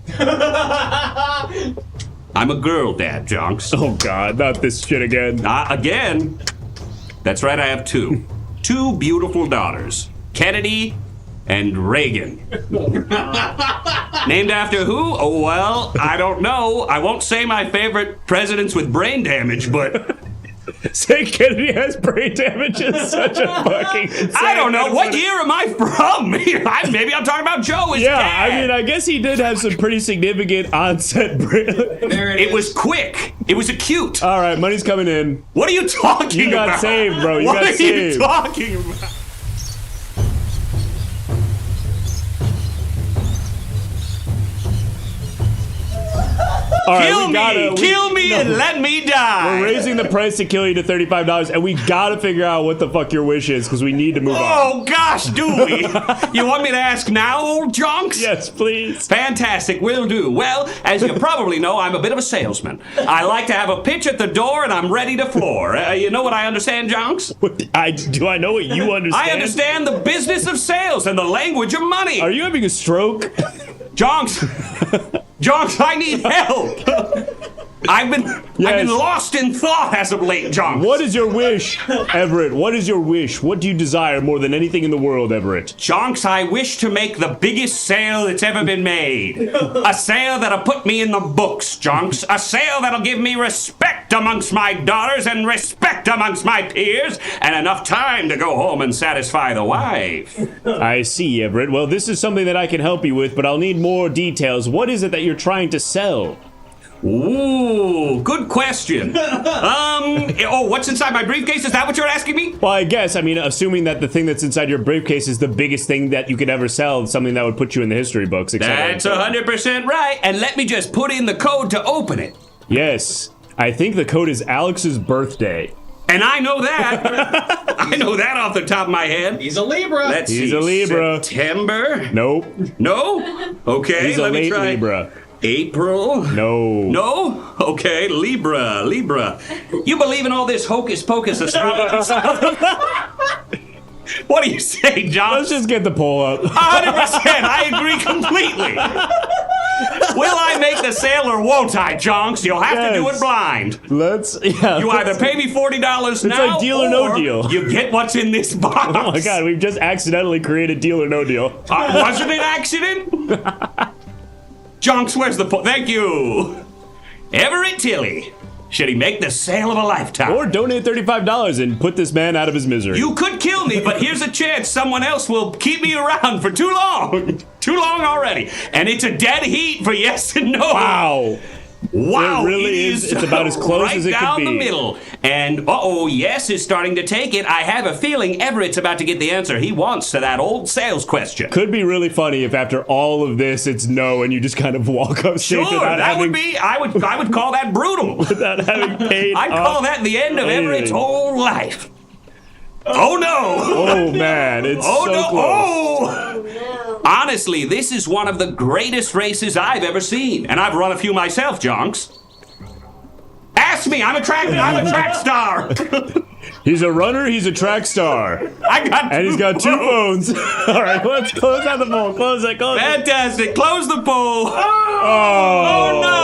I'm a girl dad, Jonks. Oh, God, not this shit again. Again? That's right, I have 2. two beautiful daughters, Kennedy and Reagan. Named after who? Oh, well, I don't know. I won't say my favorite presidents with brain damage, but... Say Kennedy has brain damage is such a fucking insane. I don't know. What year am I from? Maybe I'm talking about Joe. His dad. I mean, I guess he did have some pretty significant onset brain. It was quick. It was acute. All right, money's coming in. What are you talking about? You got saved, bro. You got saved. What are you talking about? All right, kill me, and let me die. We're raising the price to kill you to $35, and we gotta figure out what the fuck your wish is, because we need to move on. Oh, gosh, do we? You want me to ask now, old jonks? Yes, please. Fantastic, will do. Well, as you probably know, I'm a bit of a salesman. I like to have a pitch at the door, and I'm ready to floor. You know what I understand, jonks? Do I know what you understand? I understand the business of sales and the language of money. Are you having a stroke? Jonks, I need help. I've been lost in thought as of late, Jonks. What is your wish, Everett? What is your wish? What do you desire more than anything in the world, Everett? Jonks, I wish to make the biggest sale that's ever been made. A sale that'll put me in the books, Jonks. A sale that'll give me respect amongst my daughters and respect amongst my peers and enough time to go home and satisfy the wife. I see, Everett. Well, this is something that I can help you with, but I'll need more details. What is it that you're trying to sell? Ooh, good question. What's inside my briefcase? Is that what you're asking me? Well, I guess. I mean, assuming that the thing that's inside your briefcase is the biggest thing that you could ever sell, something that would put you in the history books, etc. That's 100% right. And let me just put in the code to open it. Yes. I think the code is Alex's birthday. And I know that. I know that off the top of my head. He's a Libra. Let's see. He's a Libra. September? Nope. No? Okay, He's a let me late try. Libra. April? No. No? Okay, Libra. You believe in all this hocus pocus astrology stuff? What do you say, John? Let's just get the poll up. 100%. I agree completely. Will I make the sale or won't I, Jonks? You'll have to do it blind. You either pay me $40 now, it's like deal or no deal. You get what's in this box. Oh my god, we've just accidentally created deal or no deal. Wasn't it accident? Jonks, where's the Thank you. Everett Tilly. Should he make the sale of a lifetime? Or donate $35 and put this man out of his misery. You could kill me, but here's a chance someone else will keep me around for too long. Too long already. And it's a dead heat for yes and no. Wow. Wow, it really is. It's about as close right as it down could be. the middle. And yes is starting to take it. I have a feeling Everett's about to get the answer he wants to that old sales question. Could be really funny if after all of this it's no and you just kind of walk up stage without that having... would be. I would call that brutal. Without having paid. I'd call that the end of Everett's whole life. Oh no! Oh man, it's so no. close. Oh! Honestly, this is one of the greatest races I've ever seen, and I've run a few myself, Jonks. Ask me, I'm a track star. He's a runner, he's a track star. And he's got two phones. All right, let's close out the poll. Close it. Fantastic. Close the poll. Oh no.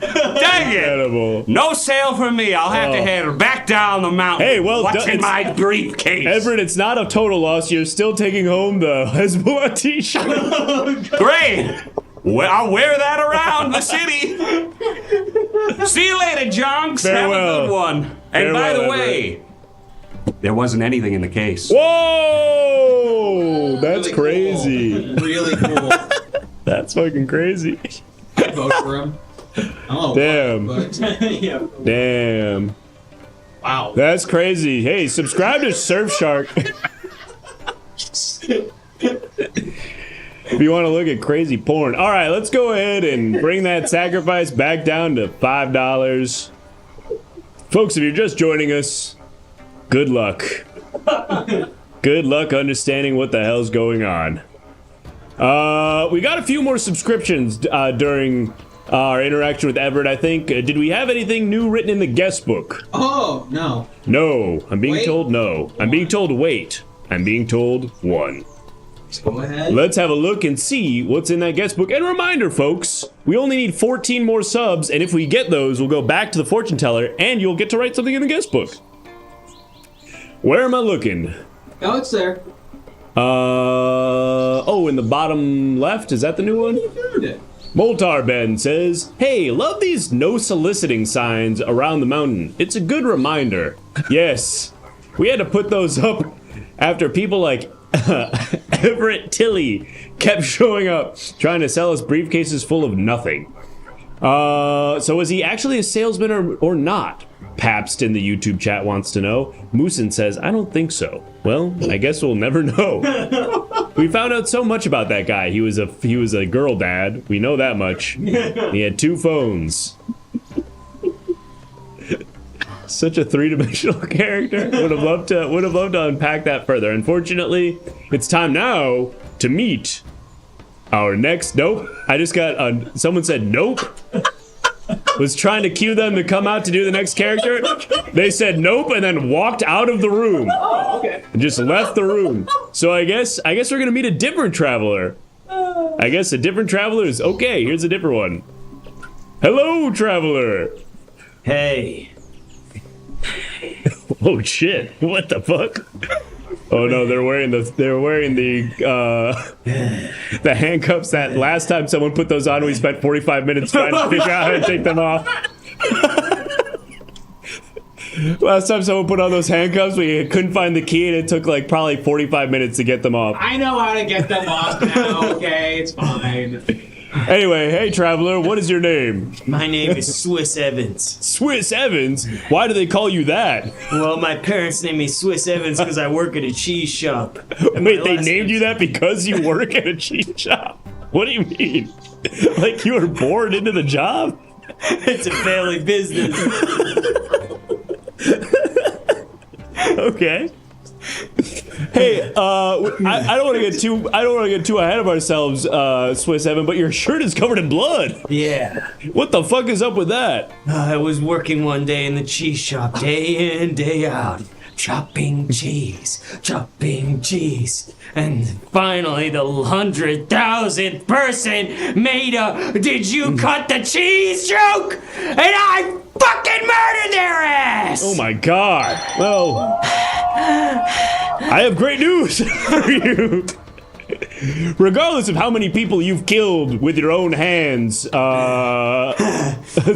Dang it. Incredible. No sale for me. I'll have to head back down the mountain. Hey, well, what's in my briefcase? Everett, it's not a total loss. You're still taking home the Hezbollah t-shirt. Great. Well, I'll wear that around the city. See you later, Jonks. Have a good one. And by the way, there wasn't anything in the case. Whoa! That's crazy. Cool. Really cool. That's fucking crazy. I vote for him. Damn. But, yeah. Damn. Wow. That's crazy. Hey, subscribe to Surfshark. If you want to look at crazy porn. All right, let's go ahead and bring that sacrifice back down to $5. Folks, if you're just joining us, good luck. Good luck understanding what the hell's going on. We got a few more subscriptions during our interaction with Everett, I think. Did we have anything new written in the guest book? Oh, no. No. I'm being told no. I'm being told wait. I'm being told 1. Go ahead. Let's have a look and see what's in that guest book. And a reminder, folks, we only need 14 more subs, and if we get those, we'll go back to the fortune teller, and you'll get to write something in the guest book. Where am I looking? Oh, it's there. Oh, in the bottom left? Is that the new one? You found it. Moltar Ben says, "Hey, love these no soliciting signs around the mountain. It's a good reminder." Yes, we had to put those up after people like Everett Tilley kept showing up trying to sell us briefcases full of nothing. So is he actually a salesman or not? Pabst in the YouTube chat wants to know. Moosin says, "I don't think so." Well, I guess we'll never know. We found out so much about that guy. He was a girl dad. We know that much. He had 2 phones. Such a 3-dimensional character. Would have loved to unpack that further. Unfortunately, it's time now to meet our next. Nope. I just got someone said nope. Was trying to cue them to come out to do the next character. They said nope and then walked out of the room. Oh, okay. And just left the room. So I guess we're gonna meet a different traveler. I guess a different traveler is okay. Here's a different one. Hello, traveler. Hey. Oh shit! What the fuck? Oh no, they're wearing the handcuffs that last time someone put those on, we spent 45 minutes trying to figure out how to take them off. Last time someone put on those handcuffs, we couldn't find the key, and it took like probably 45 minutes to get them off. I know how to get them off now. Okay, it's fine. Anyway, hey traveler, what is your name? My name is Swiss Evans. Swiss Evans? Why do they call you that? Well, my parents named me Swiss Evans because I work at a cheese shop. Wait, they named you that because you work at a cheese shop? What do you mean? Like you were born into the job? It's a family business. Okay. Hey, I don't want to get too ahead of ourselves, Swiss Evan, but your shirt is covered in blood. Yeah. What the fuck is up with that? I was working one day in the cheese shop, day in, day out, chopping cheese, and finally the 100,000th person made a "Did you cut the cheese?" joke, and I fucking murdered their ass. Oh my god. Well, I have great news for you. Regardless of how many people you've killed with your own hands,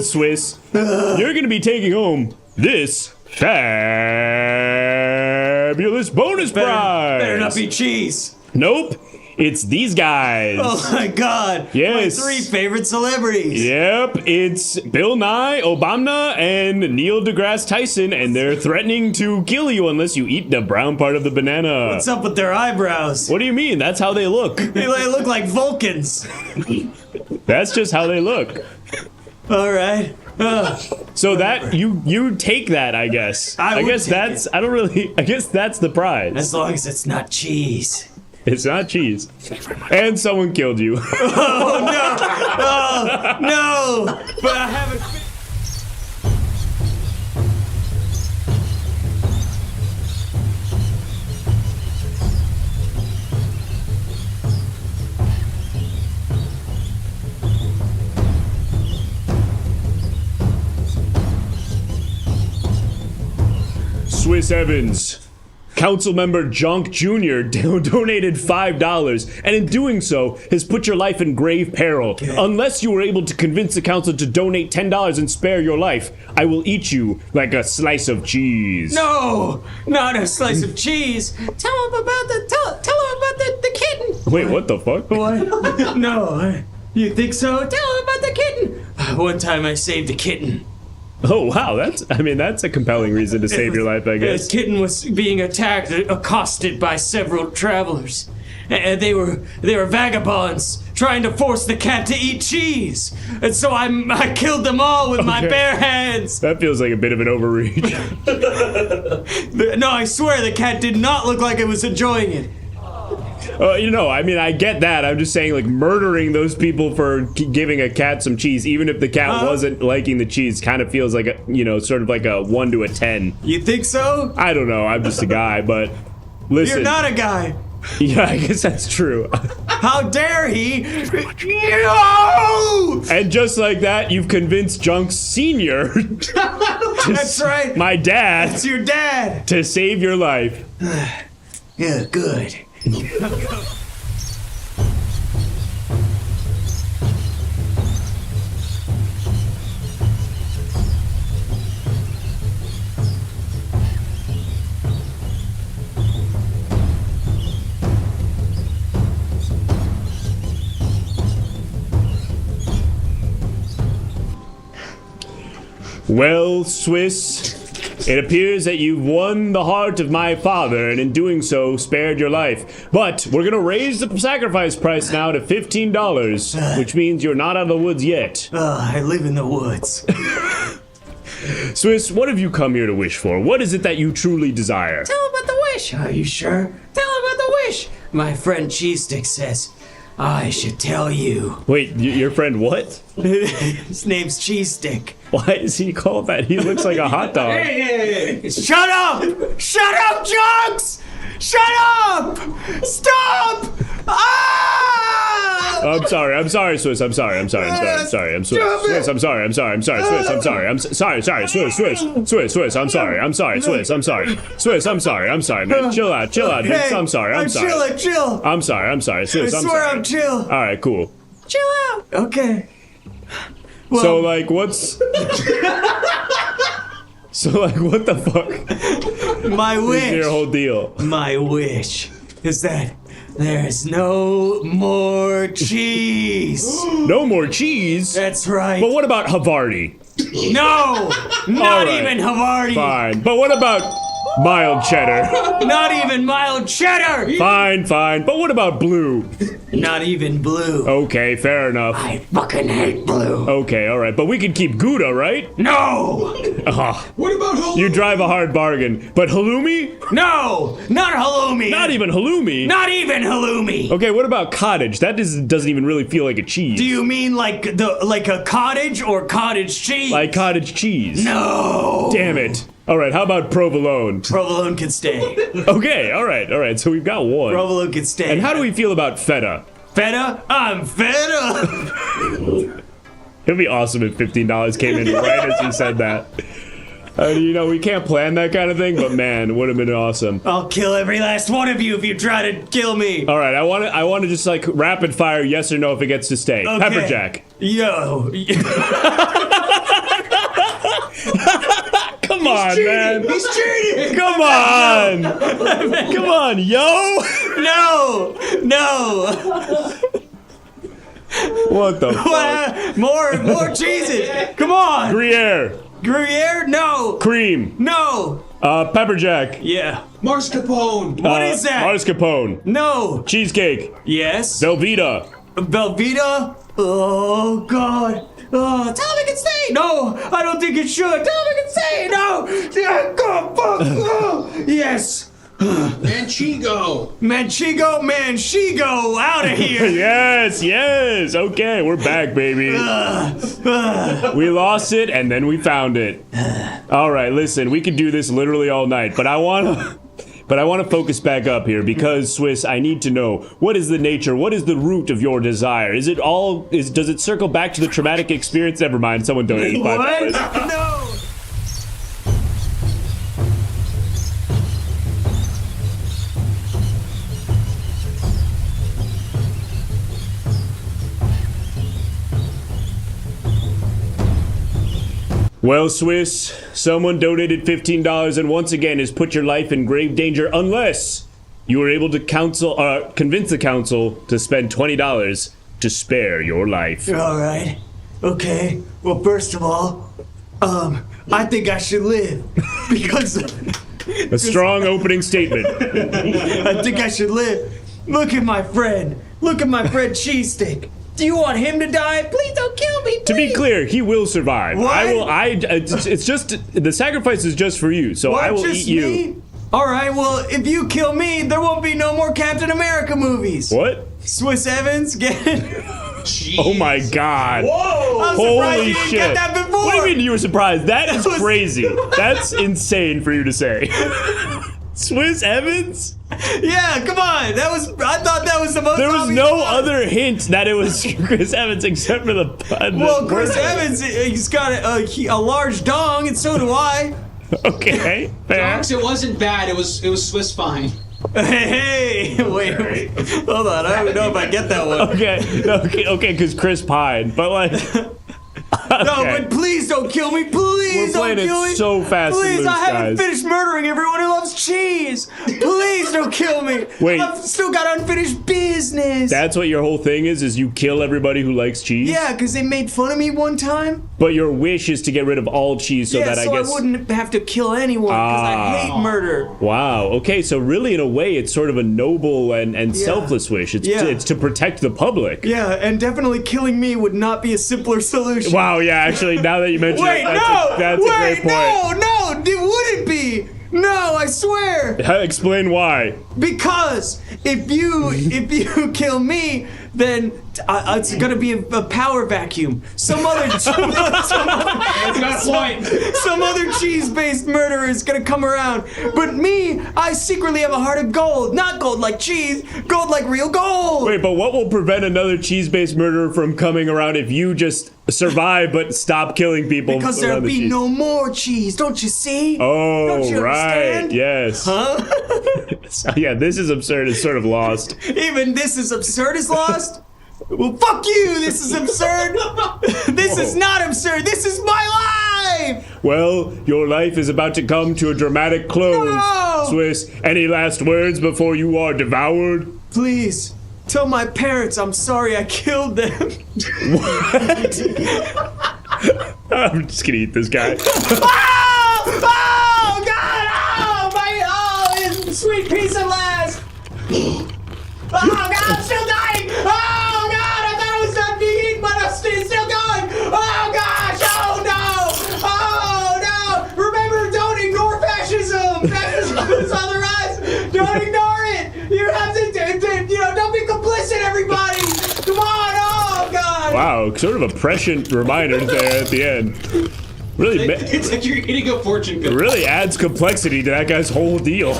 Swiss, you're gonna be taking home this fabulous bonus prize. Better not be cheese. Nope. It's these guys. Oh my god. Yes. My 3 favorite celebrities. Yep, it's Bill Nye, Obama, and Neil deGrasse Tyson, and they're threatening to kill you unless you eat the brown part of the banana. What's up with their eyebrows? What do you mean? That's how they look. They look like Vulcans. That's just how they look. All right. So that you take that, I guess. I guess that's the prize. As long as it's not cheese. It's not cheese. And someone killed you. Oh no! Oh no! But I haven't. Swiss Evans. Councilmember Jonk Jr. donated $5, and in doing so, has put your life in grave peril. Okay. Unless you were able to convince the council to donate $10 and spare your life, I will eat you like a slice of cheese. No, not a slice of cheese. Tell him about the kitten. Wait, what the fuck? What? No, you think so? Tell him about the kitten. One time I saved a kitten. Oh wow, that's a compelling reason to save your life, I guess. The kitten was being accosted by several travelers. And they were vagabonds trying to force the cat to eat cheese. And so I killed them all with my bare hands. That feels like a bit of an overreach. No, I swear the cat did not look like it was enjoying it. I get that. I'm just saying, like, murdering those people for giving a cat some cheese, even if the cat wasn't liking the cheese, kind of feels like sort of like a 1 to a 10. You think so? I don't know. I'm just a guy, but listen. You're not a guy. Yeah, I guess that's true. How dare he? No! And just like that, you've convinced Junk Sr. That's right. My dad. That's your dad. To save your life. Yeah, good. Well, Swiss, it appears that you've won the heart of my father, and in doing so, spared your life. But we're gonna raise the sacrifice price now to $15, which means you're not out of the woods yet. I live in the woods. Swiss, what have you come here to wish for? What is it that you truly desire? Tell him about the wish. Are you sure? Tell him about the wish. My friend Cheese Stick says I should tell you. Wait, your friend what? His name's Cheese Stick. Why is he called that? He looks like a hot dog. Hey. Shut up! Shut up, Junks! Shut up! Stop! Ah! I'm sorry, Swiss. I'm sorry, Swiss. Swiss, I'm sorry, Swiss. I'm sorry, Swiss. I'm sorry, man. Chill out, Hey, I'm sorry. Chill. I'm sorry, Swiss. I swear I'm chill. All right, cool. Chill out. Okay. Well, So, like, what the fuck? My wish. Is your whole deal? My wish is that there's no more cheese. No more cheese? That's right. But what about Havarti? No! Not even Havarti. Fine. But what about mild cheddar? Not even mild cheddar. Fine. But what about blue? Not even blue. Okay, fair enough. I fucking hate blue. Okay, alright. But we can keep Gouda, right? No! What about halloumi? You drive a hard bargain. But halloumi? No! Not halloumi! Not even halloumi? Not even halloumi! Okay, what about cottage? That doesn't even really feel like a cheese. Do you mean like a cottage or cottage cheese? Like cottage cheese. No! Damn it. Alright, how about provolone? Provolone can stay. Okay, alright. So we've got one. Provolone can stay. And how do we feel about feta? Feta? I'm feta! It'd be awesome if $15 came in right as you said that. We can't plan that kind of thing, but man, it would have been awesome. I'll kill every last one of you if you try to kill me. All right, I want to just like rapid fire yes or no if it gets to stay. Okay. Pepperjack. Yo. Come on, man. He's cheating. Come on. Come on, yo. No. What the fuck? More cheeses. Come on. Gruyere. No. Cream. No. Pepperjack. Yeah. Mascarpone. What is that? Mascarpone. No. Cheesecake. Yes. Velveeta. Oh, God. Oh, tell him he can stay. No, I don't think it should. Tell him he can stay. No. Go, fuck. Oh, yes. Manchego. Out of here. Yes. Okay, we're back, baby. We lost it and then we found it. All right, listen, we could do this literally all night, but I want to focus back up here because, Swiss, I need to know, what is the nature, what is the root of your desire? Does it circle back to the traumatic experience? Never mind, someone donated $5. What? No. Well, Swiss, someone donated $15 and once again has put your life in grave danger unless you were able to convince the council to spend $20 to spare your life. All right. Okay. Well, first of all, I think I should live because a strong opening statement. I think I should live. Look at my friend. Cheese Stick. Do you want him to die? Please don't kill me. Please. To be clear, he will survive. What? It's just the sacrifice is just for you, so I will eat you. Me? All right. Well, if you kill me, there won't be no more Captain America movies. What? Swiss Evans get. Oh my God! Whoa! I'm surprised Holy you didn't shit! get that before. What do you mean you were surprised? That is crazy. That's insane for you to say. Swiss Evans? Yeah, come on. I thought that was the most. There was obvious no one. other hint that it was Chris Evans except for the. Well, Chris Evans, he's got a large dong, and so do I. Okay, fair. Dogs, it wasn't bad. It was Swiss fine. Hey, wait, hold on. I don't know if I get that one. Okay, because Chris Pine, but like. No, but please don't kill me. Please don't kill me. So fast. Please, I haven't finished murdering everyone who loves cheese. Please don't kill me. Wait. I've still got unfinished business. That's what your whole thing is you kill everybody who likes cheese? Yeah, because they made fun of me one time. But your wish is to get rid of all cheese so that I guess... I wouldn't have to kill anyone because I hate murder. Wow. Okay, so really in a way it's sort of a noble and selfless wish. It's to protect the public. Yeah, and definitely killing me would not be a simpler solution. Wow, yeah, actually, now that you mention it, that's a great point. No, it wouldn't be. No, I swear. Explain why. Because if you kill me, then it's gonna be a power vacuum. Some other cheese-based murderer is gonna come around. But me, I secretly have a heart of gold. Not gold like cheese, gold like real gold. Wait, but what will prevent another cheese-based murderer from coming around if you just survive but stop killing people? Because there'll be no more cheese, don't you see? Oh, don't you right, understand? yes. Huh? So, yeah, This Is Absurd is sort of lost. Even This Is Absurd is lost? Well, fuck you! This is absurd! This is not absurd! This is my life! Well, your life is about to come to a dramatic close. No! Swiss, any last words before you are devoured? Please, tell my parents I'm sorry I killed them. What? I'm just gonna eat this guy. Oh, God! His sweet piece of last! Oh, God, I'm still dying! Oh, God, I thought I was done being eaten, but I'm still going! Oh, gosh! Oh, no! Oh, no! Remember, don't ignore fascism! Fascism is on the rise! Don't ignore it! You have to, don't be complicit, everybody! Come on! Oh, God! Wow, sort of a prescient reminder there at the end. Really, it's like you're eating a fortune cookie. It really adds complexity to that guy's whole deal.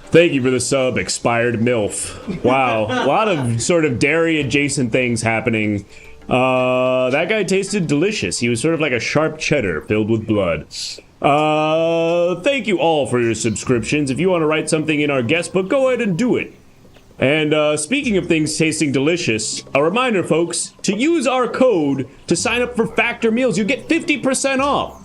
Thank you for the sub, expired MILF. Wow, a lot of sort of dairy adjacent things happening. That guy tasted delicious. He was sort of like a sharp cheddar filled with blood. Thank you all for your subscriptions. If you want to write something in our guest book, go ahead and do it. And speaking of things tasting delicious, a reminder, folks, to use our code to sign up for Factor meals. You get 50% off.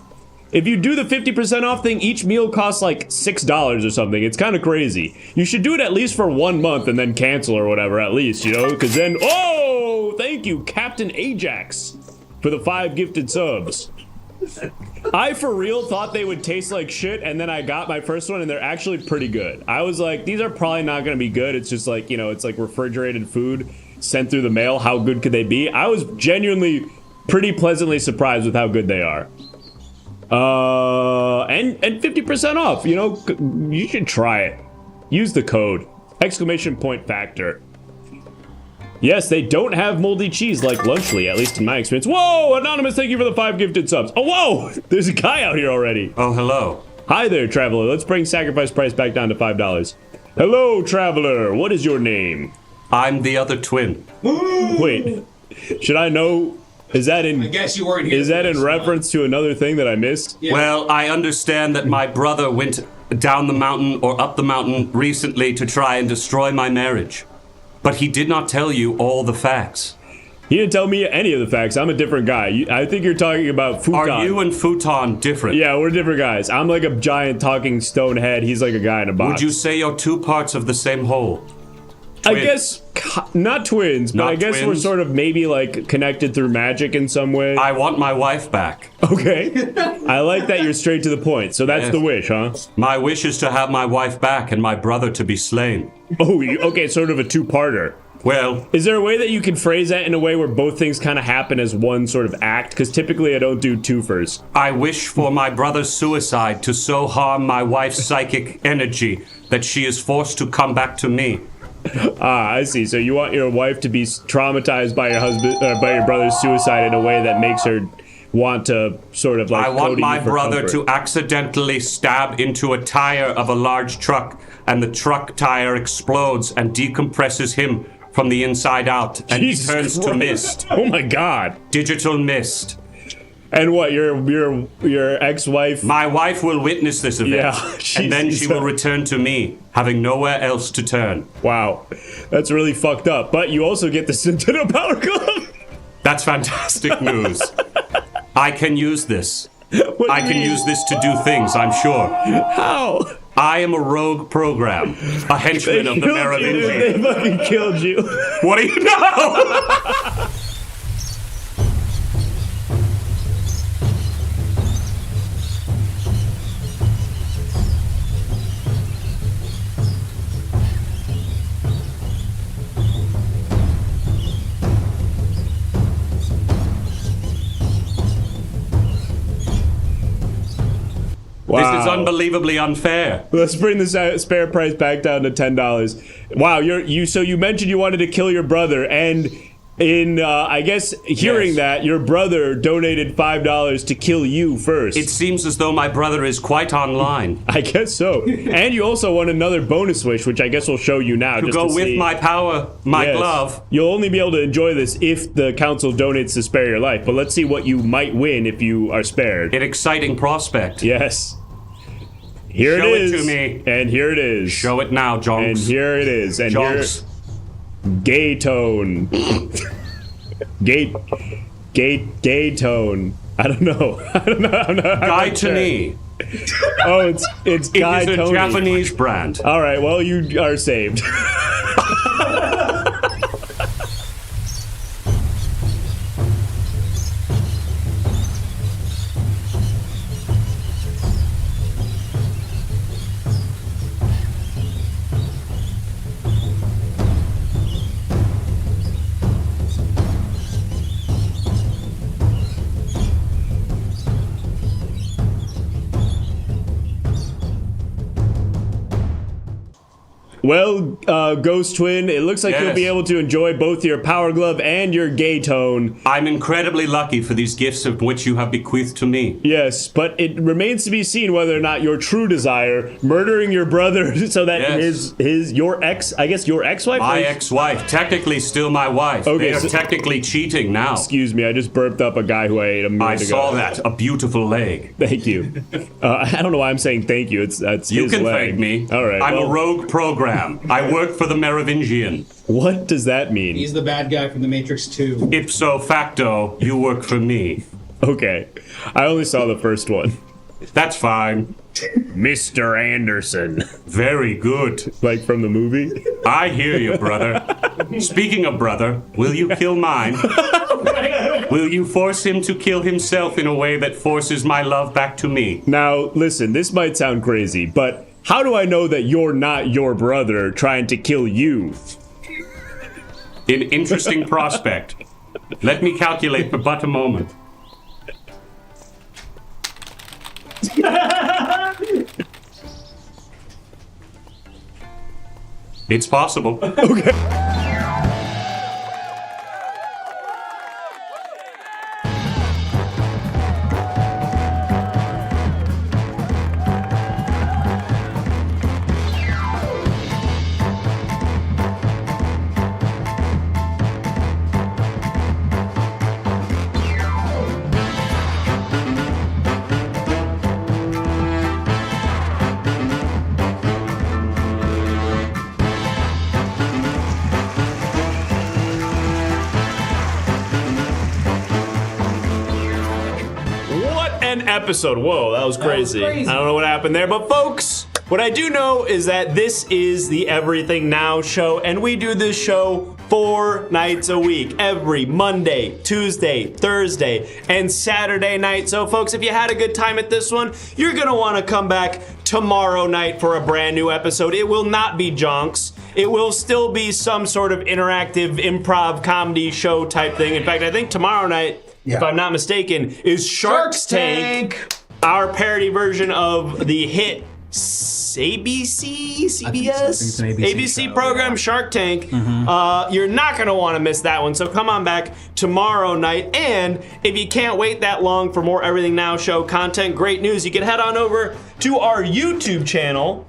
If you do the 50% off thing, each meal costs like $6 or something. It's kind of crazy. You should do it at least for 1 month and then cancel or whatever, at least, you know? Because then, oh, thank you, Captain Ajax, for the 5 gifted subs. I, for real, thought they would taste like shit, and then I got my first one, and they're actually pretty good. I was like, these are probably not going to be good. It's just like, you know, it's like refrigerated food sent through the mail. How good could they be? I was genuinely pretty pleasantly surprised with how good they are. And 50% off, you know, you should try it. Use the code, !Factor. Yes, they don't have moldy cheese like Lunchly, at least in my experience. Whoa, Anonymous, thank you for the 5 gifted subs. Oh, whoa, there's a guy out here already. Oh, hello. Hi there, Traveler. Let's bring sacrifice price back down to $5. Hello, Traveler. What is your name? I'm the other twin. Wait, should I know? Is that in? I guess you weren't here. Is that in reference to another thing that I missed? Yeah. Well, I understand that my brother went down the mountain or up the mountain recently to try and destroy my marriage. But he did not tell you all the facts. He didn't tell me any of the facts. I'm a different guy. I think you're talking about Futon. Are you and Futon different? Yeah, we're different guys. I'm like a giant talking stone head. He's like a guy in a box. Would you say you're 2 parts of the same whole? I guess, not twins, but Not I guess we're twins? sort of maybe like connected through magic in some way. I want my wife back. Okay. I like that you're straight to the point. So that's Yes. the wish, huh? My wish is to have my wife back and my brother to be slain. Oh, okay, sort of a two-parter. Well, is there a way that you can phrase that in a way where both things kind of happen as one sort of act? Because typically I don't do twofers. I wish for my brother's suicide to so harm my wife's psychic energy that she is forced to come back to me. I see. So you want your wife to be traumatized by by your brother's suicide in a way that makes her want to sort of like. I want my brother comfort. to accidentally stab into a tire of a large truck, and the truck tire explodes and decompresses him from the inside out, and Jesus he turns Christ. to mist. Oh my God! Digital mist. And what, your ex-wife? My wife will witness this event, Yeah, and then she will return to me, having nowhere else to turn. Wow, that's really fucked up. But you also get the Nintendo Power Glove. That's fantastic news. I can use this. I can use this to do things, I'm sure. How? I am a rogue program, a henchman of the Merovingian. They fucking killed you. What do you know? Wow. This is unbelievably unfair. Let's bring this spare price back down to $10. Wow, so you mentioned you wanted to kill your brother, and in I guess hearing that, your brother donated $5 to kill you first. It seems as though my brother is quite online. I guess so. And you also won another bonus wish, which I guess we'll show you now. To just go to with see. my power, my Yes. glove. You'll only be able to enjoy this if the council donates to spare your life. But let's see what you might win if you are spared. An exciting prospect. Yes. Here Show it is. it to me. And here it is. Show it now, Jonks. And here it is. And Jonks. here. Gay tone. Gay tone. I don't know. I'm not Guy sure. Tony. Oh, it's Guy It is a Tony. Japanese brand. All right. Well, you are saved. Well, Ghost Twin, it looks like Yes. you'll be able to enjoy both your Power Glove and your Gay Tone. I'm incredibly lucky for these gifts of which you have bequeathed to me. Yes, but it remains to be seen whether or not your true desire, murdering your brother so that Yes. your ex-wife? My ex-wife, technically still my wife. Okay, They are so- technically cheating now. Excuse me, I just burped up a guy who I ate a minute I ago. saw that. A beautiful leg. Thank you. I don't know why I'm saying thank you. That's You his can leg. thank me. All right. I'm well, a rogue program. I work for the Merovingian. What does that mean? He's the bad guy from The Matrix 2. Ipso facto, you work for me. Okay. I only saw the first one. That's fine. Mr. Anderson. Very good. Like from the movie? I hear you, brother. Speaking of brother, will you kill mine? Will you force him to kill himself in a way that forces my love back to me? Now, listen, this might sound crazy, but how do I know that you're not your brother trying to kill you? An interesting prospect. Let me calculate for but a moment. It's possible. Okay. What an episode. Whoa, that was crazy. I don't know what happened there, but folks, what I do know is that this is the Everything Now show, and we do this show 4 nights a week, every Monday, Tuesday, Thursday, and Saturday night. So folks, if you had a good time at this one, you're gonna wanna come back tomorrow night for a brand new episode. It will not be Jonks. It will still be some sort of interactive improv comedy show type thing. In fact, I think tomorrow night, if I'm not mistaken, is Shark's Tank, our parody version of the hit ABC, CBS, ABC program Shark Tank. You're not going to want to miss that one, so come on back tomorrow night. And if you can't wait that long for more Everything Now Show content, great news, you can head on over to our YouTube channel,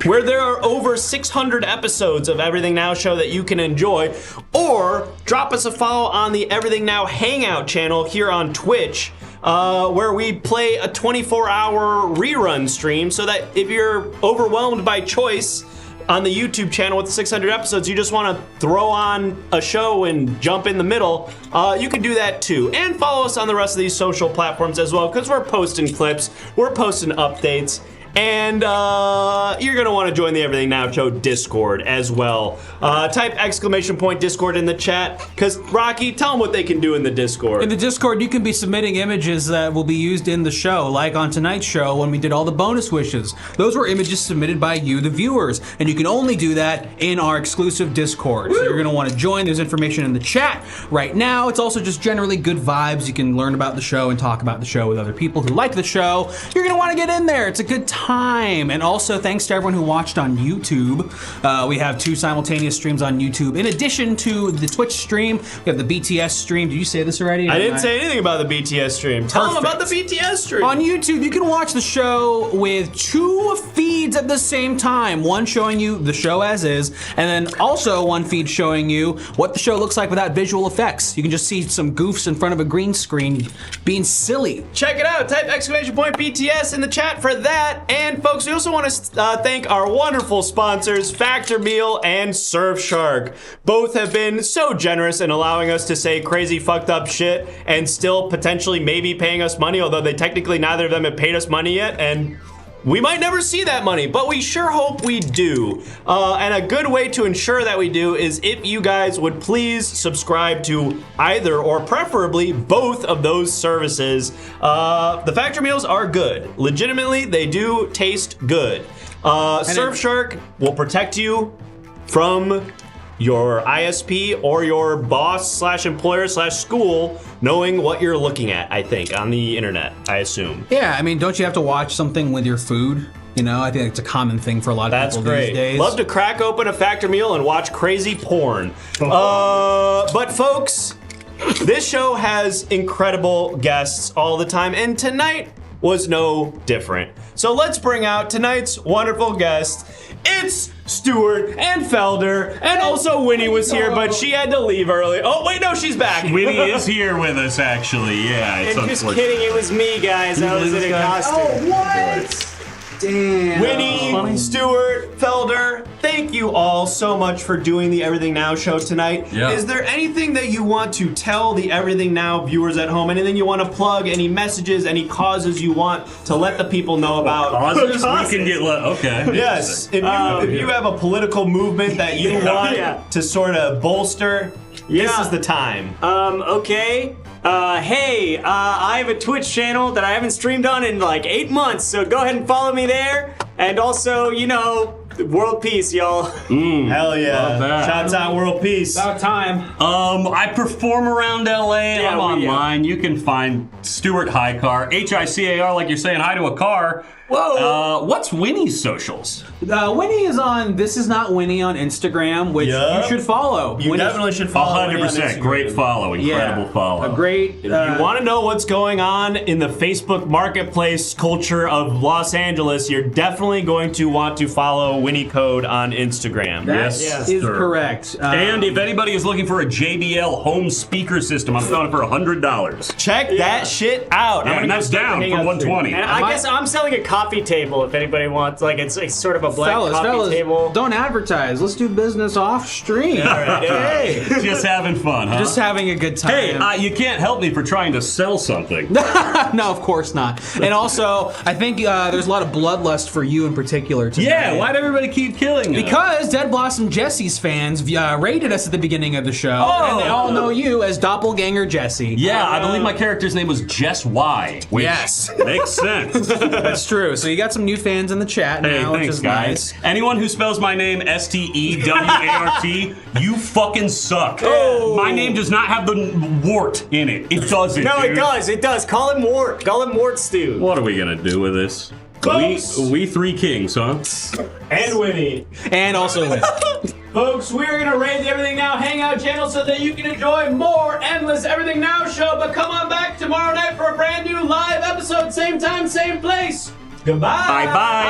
where there are over 600 episodes of Everything Now Show that you can enjoy, or drop us a follow on the Everything Now Hangout channel here on Twitch, where we play a 24-hour rerun stream, so that if you're overwhelmed by choice on the YouTube channel with 600 episodes, you just want to throw on a show and jump in the middle, you can do that too. And follow us on the rest of these social platforms as well, because we're posting clips, we're posting updates, and you're going to want to join the Everything Now Show Discord as well. Type !Discord in the chat, because Rocky, tell them what they can do in the Discord. In the Discord, you can be submitting images that will be used in the show, like on tonight's show when we did all the bonus wishes. Those were images submitted by you, the viewers, and you can only do that in our exclusive Discord. So you're going to want to join. There's information in the chat right now. It's also just generally good vibes. You can learn about the show and talk about the show with other people who like the show. You're going to want to get in there. It's a good time. And also, thanks to everyone who watched on YouTube. We have 2 simultaneous streams on YouTube. In addition to the Twitch stream, we have the BTS stream. Did you say this already? I didn't say anything about the BTS stream. Tell them about the BTS stream. On YouTube, you can watch the show with 2 feeds at the same time. One showing you the show as is, and then also one feed showing you what the show looks like without visual effects. You can just see some goofs in front of a green screen being silly. Check it out. Type !BTS in the chat for that. And folks, we also want to thank our wonderful sponsors, Factor Meal and Surfshark. Both have been so generous in allowing us to say crazy fucked up shit and still potentially maybe paying us money, although they technically neither of them have paid us money yet, and we might never see that money, but we sure hope we do. And a good way to ensure that we do is if you guys would please subscribe to either or preferably both of those services. The Factor meals are good. Legitimately, they do taste good. Surfshark will protect you from your ISP or your boss / employer / school knowing what you're looking at, I think, on the internet, I assume. Yeah, I mean, don't you have to watch something with your food? You know, I think it's a common thing for a lot of people these days. Love to crack open a Factor meal and watch crazy porn. But folks, this show has incredible guests all the time, and tonight was no different. So let's bring out tonight's wonderful guest. It's Stuart and Felder, and also Winnie was here, but she had to leave early. Oh, wait, no, she's back. Winnie is here with us, actually. Yeah, it's and just kidding, it was me, guys. I was in a costume. Oh, what? Damn. Winnie, Stuart, Felder, thank you all so much for doing the Everything Now show tonight. Yeah. Is there anything that you want to tell the Everything Now viewers at home? Anything you want to plug? Any messages? Any causes you want to let the people know about? Causes? We can get okay. Yes. If you have a political movement that you want to sort of bolster, this is the time. Okay. Hey, I have a Twitch channel that I haven't streamed on in like 8 months, so go ahead and follow me there. And also, you know, world peace, y'all. Hell yeah. Shouts out world peace. About time. I perform around LA. I'm online. You can find Stuart Highcar, Hicar, like you're saying hi to a car. Whoa. What's Winnie's socials? Winnie is on This Is Not Winnie on Instagram, which you should follow. You definitely should follow. 100%. Great follow. Incredible follow. A great. If you want to know what's going on in the Facebook marketplace culture of Los Angeles, you're definitely going to want to follow Winnie Code on Instagram. That is correct. And if anybody is looking for a JBL home speaker system, I'm selling it for $100. Check that shit out. Yeah, and that's down from $120. And I guess I'm selling a coffee table if anybody wants. Like it's sort of a black coffee table. Don't advertise. Let's do business off stream. All right, hey. Just having fun, huh? Just having a good time. Hey, you can't help me for trying to sell something. No, of course not. And also, I think there's a lot of bloodlust for you in particular tonight. Yeah, why'd everybody keep killing you? Because Dead Blossom Jesse's fans rated us at the beginning of the show, and they all know you as Doppelganger Jesse. Yeah, I believe my character's name was Jess Y. Which yes. Makes sense. That's true. true. So you got some new fans in the chat Hey, now, which thanks, is guys. nice. Anyone who spells my name Stewart, you fucking suck. Oh. My name does not have the wart in it. It doesn't. No, dude. it does. It does. Call him Wart. Call him Wart Stew. What are we gonna do with this? We three kings, huh? And Winnie. And also Winnie. Folks, we're going to raid the Everything Now Hangout channel so that you can enjoy more endless Everything Now show. But come on back tomorrow night for a brand new live episode. Same time, same place. Goodbye. Bye-bye.